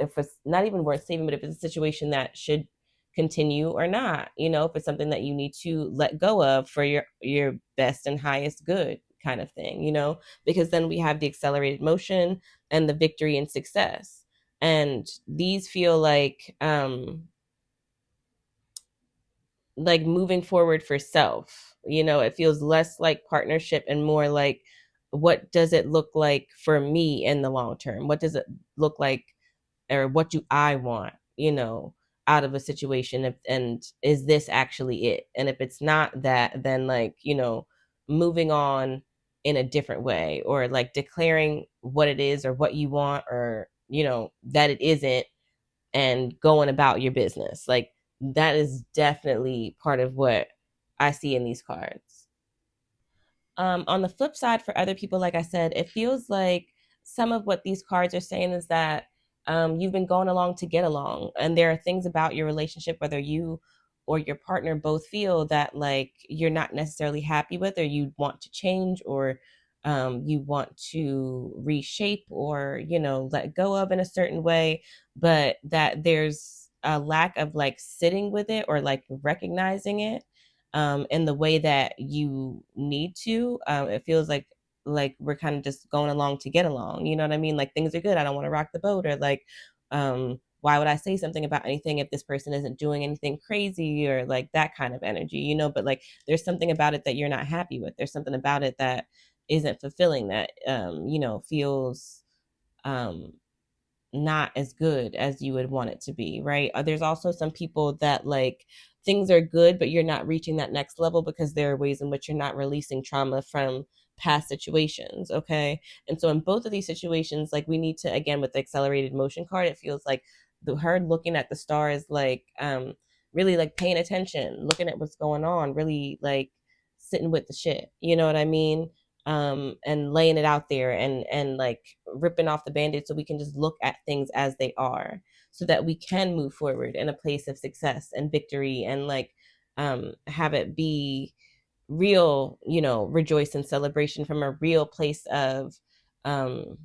not even worth saving, but if it's a situation that should continue or not, you know, if it's something that you need to let go of for your best and highest good, kind of thing, you know. Because then we have the accelerated motion and the victory and success, and these feel like moving forward for self. You know, it feels less like partnership and more like, what does it look like for me in the long term? What does it look like, or what do I want, you know, out of a situation? And is this actually it? And if it's not that, then, like, you know, moving on in a different way, or like declaring what it is or what you want, or, you know, that it isn't, and going about your business. Like, that is definitely part of what I see in these cards. On the flip side, for other people, like I said, it feels like some of what these cards are saying is that, you've been going along to get along, and there are things about your relationship, whether you or your partner both feel that like you're not necessarily happy with, or you want to change, or you want to reshape, or, you know, let go of in a certain way, but that there's a lack of like sitting with it or like recognizing it, in the way that you need to. It feels like we're kind of just going along to get along. You know what I mean? Like, things are good, I don't want to rock the boat, or like, why would I say something about anything if this person isn't doing anything crazy, or like that kind of energy, you know? But like, there's something about it that you're not happy with. There's something about it that isn't fulfilling, that, you know, feels um not as good as you would want it to be, right? There's also some people that like things are good, but you're not reaching that next level because there are ways in which you're not releasing trauma from past situations. Okay. And so in both of these situations, like, we need to, again, with the accelerated motion card, it feels like her looking at the stars, like, really like paying attention, looking at what's going on, really like sitting with the shit. You know what I mean? And laying it out there, and like ripping off the band-aid so we can just look at things as they are, so that we can move forward in a place of success and victory, and like, have it be real, you know, rejoice and celebration from a real place of, um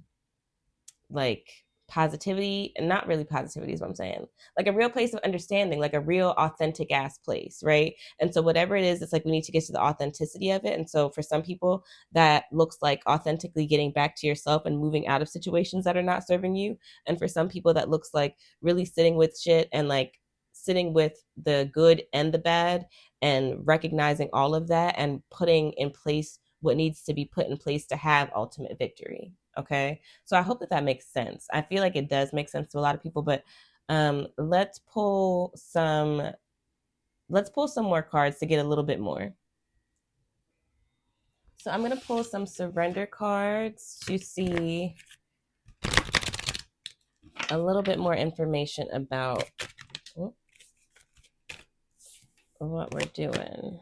like, positivity. And not really positivity is what I'm saying, like a real place of understanding, like a real authentic ass place, right? And so whatever it is, it's like we need to get to the authenticity of it. And so for some people that looks like authentically getting back to yourself and moving out of situations that are not serving you. And for some people that looks like really sitting with shit, and like sitting with the good and the bad, and recognizing all of that and putting in place what needs to be put in place to have ultimate victory. Okay, so I hope that that makes sense. I feel like it does make sense to a lot of people, but let's pull some more cards to get a little bit more. So I'm going to pull some surrender cards to see a little bit more information about what we're doing.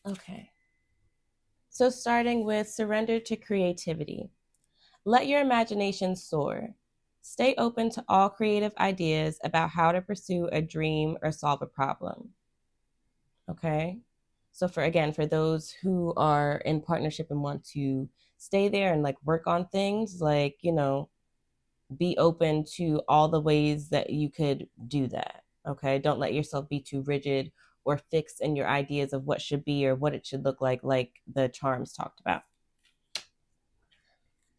Okay. So starting with surrender to creativity. Let your imagination soar. Stay open to all creative ideas about how to pursue a dream or solve a problem. Okay. So for those who are in partnership and want to stay there and like work on things, like, be open to all the ways that you could do that. Okay. Don't let yourself be too rigid or fixed in your ideas of what should be or what it should look like the charms talked about.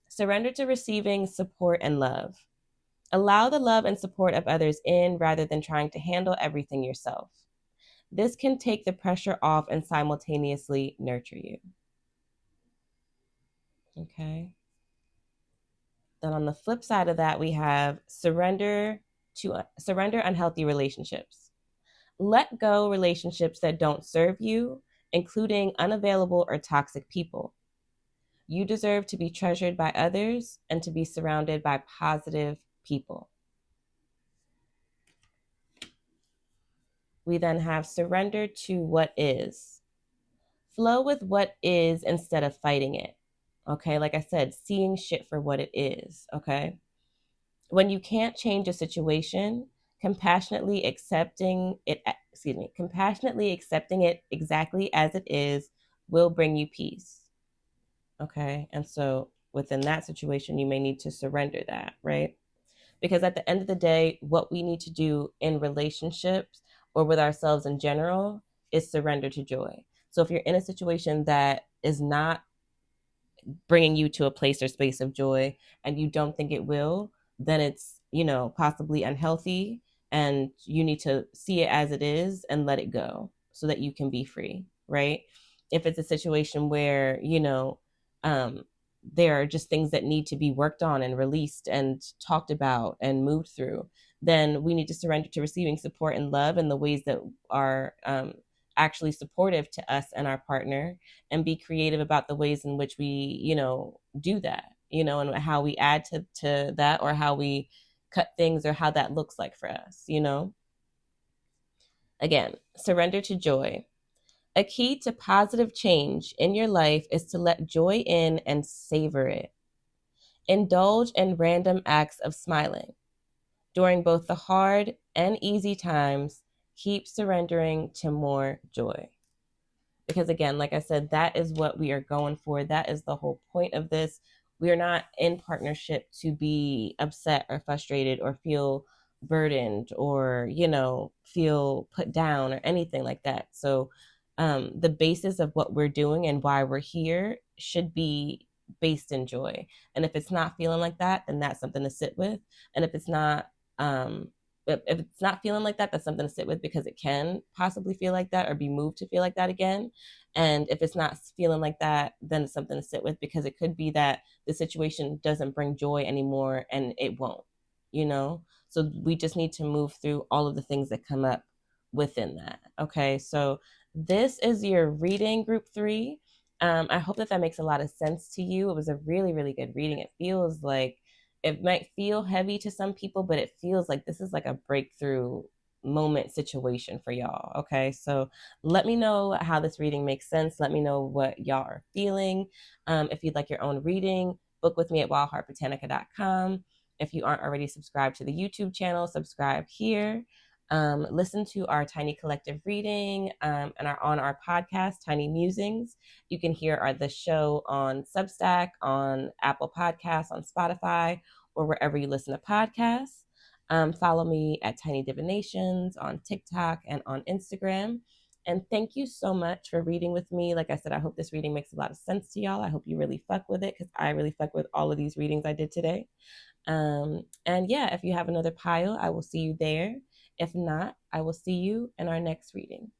Surrender to receiving support and love. Allow the love and support of others in rather than trying to handle everything yourself. This can take the pressure off and simultaneously nurture you. Okay. Then on the flip side of that, we have surrender unhealthy relationships. Let go relationships that don't serve you, including unavailable or toxic people. You deserve to be treasured by others and to be surrounded by positive people. We then have surrender to what is. Flow with what is instead of fighting it. Okay, like I said, seeing shit for what it is. Okay. When you can't change a situation, compassionately accepting it exactly as it is will bring you peace. Okay. And so within that situation, you may need to surrender that, right? Because at the end of the day, what we need to do in relationships or with ourselves in general is surrender to joy. So if you're in a situation that is not bringing you to a place or space of joy and you don't think it will, then it's, possibly unhealthy, and you need to see it as it is and let it go so that you can be free, right? If it's a situation where, um, there are just things that need to be worked on and released and talked about and moved through, then we need to surrender to receiving support and love in the ways that are actually supportive to us and our partner, and be creative about the ways in which we, do that, and how we add to that, or how we cut things, or how that looks like for us. Again, surrender to joy. A key to positive change in your life is to let joy in and savor it. Indulge in random acts of smiling. During both the hard and easy times, keep surrendering to more joy. Because again, like I said, that is what we are going for. That is the whole point of this. We are not in partnership to be upset or frustrated or feel burdened or, feel put down or anything like that. So the basis of what we're doing and why we're here should be based in joy. And if it's not feeling like that, then that's something to sit with. And um, if it's not feeling like that, that's something to sit with, because it can possibly feel like that or be moved to feel like that again. And if it's not feeling like that, then it's something to sit with, because it could be that the situation doesn't bring joy anymore and it won't. So we just need to move through all of the things that come up within that. Okay, so this is your reading, group 3. I hope that makes a lot of sense to you. It was a really, really good reading. It feels like it might feel heavy to some people, but it feels like this is like a breakthrough moment situation for y'all. Okay, so let me know how this reading makes sense. Let me know what y'all are feeling. If you'd like your own reading, book with me at wildheartbotanica.com. If you aren't already subscribed to the YouTube channel, subscribe here. Listen to our Tiny Collective reading and on our podcast, Tiny Musings. You can hear the show on Substack, on Apple Podcasts, on Spotify, or wherever you listen to podcasts. Follow me at Tiny Divinations on TikTok and on Instagram. And thank you so much for reading with me. Like I said, I hope this reading makes a lot of sense to y'all. I hope you really fuck with it because I really fuck with all of these readings I did today. And yeah, if you have another pile, I will see you there. If not, I will see you in our next reading.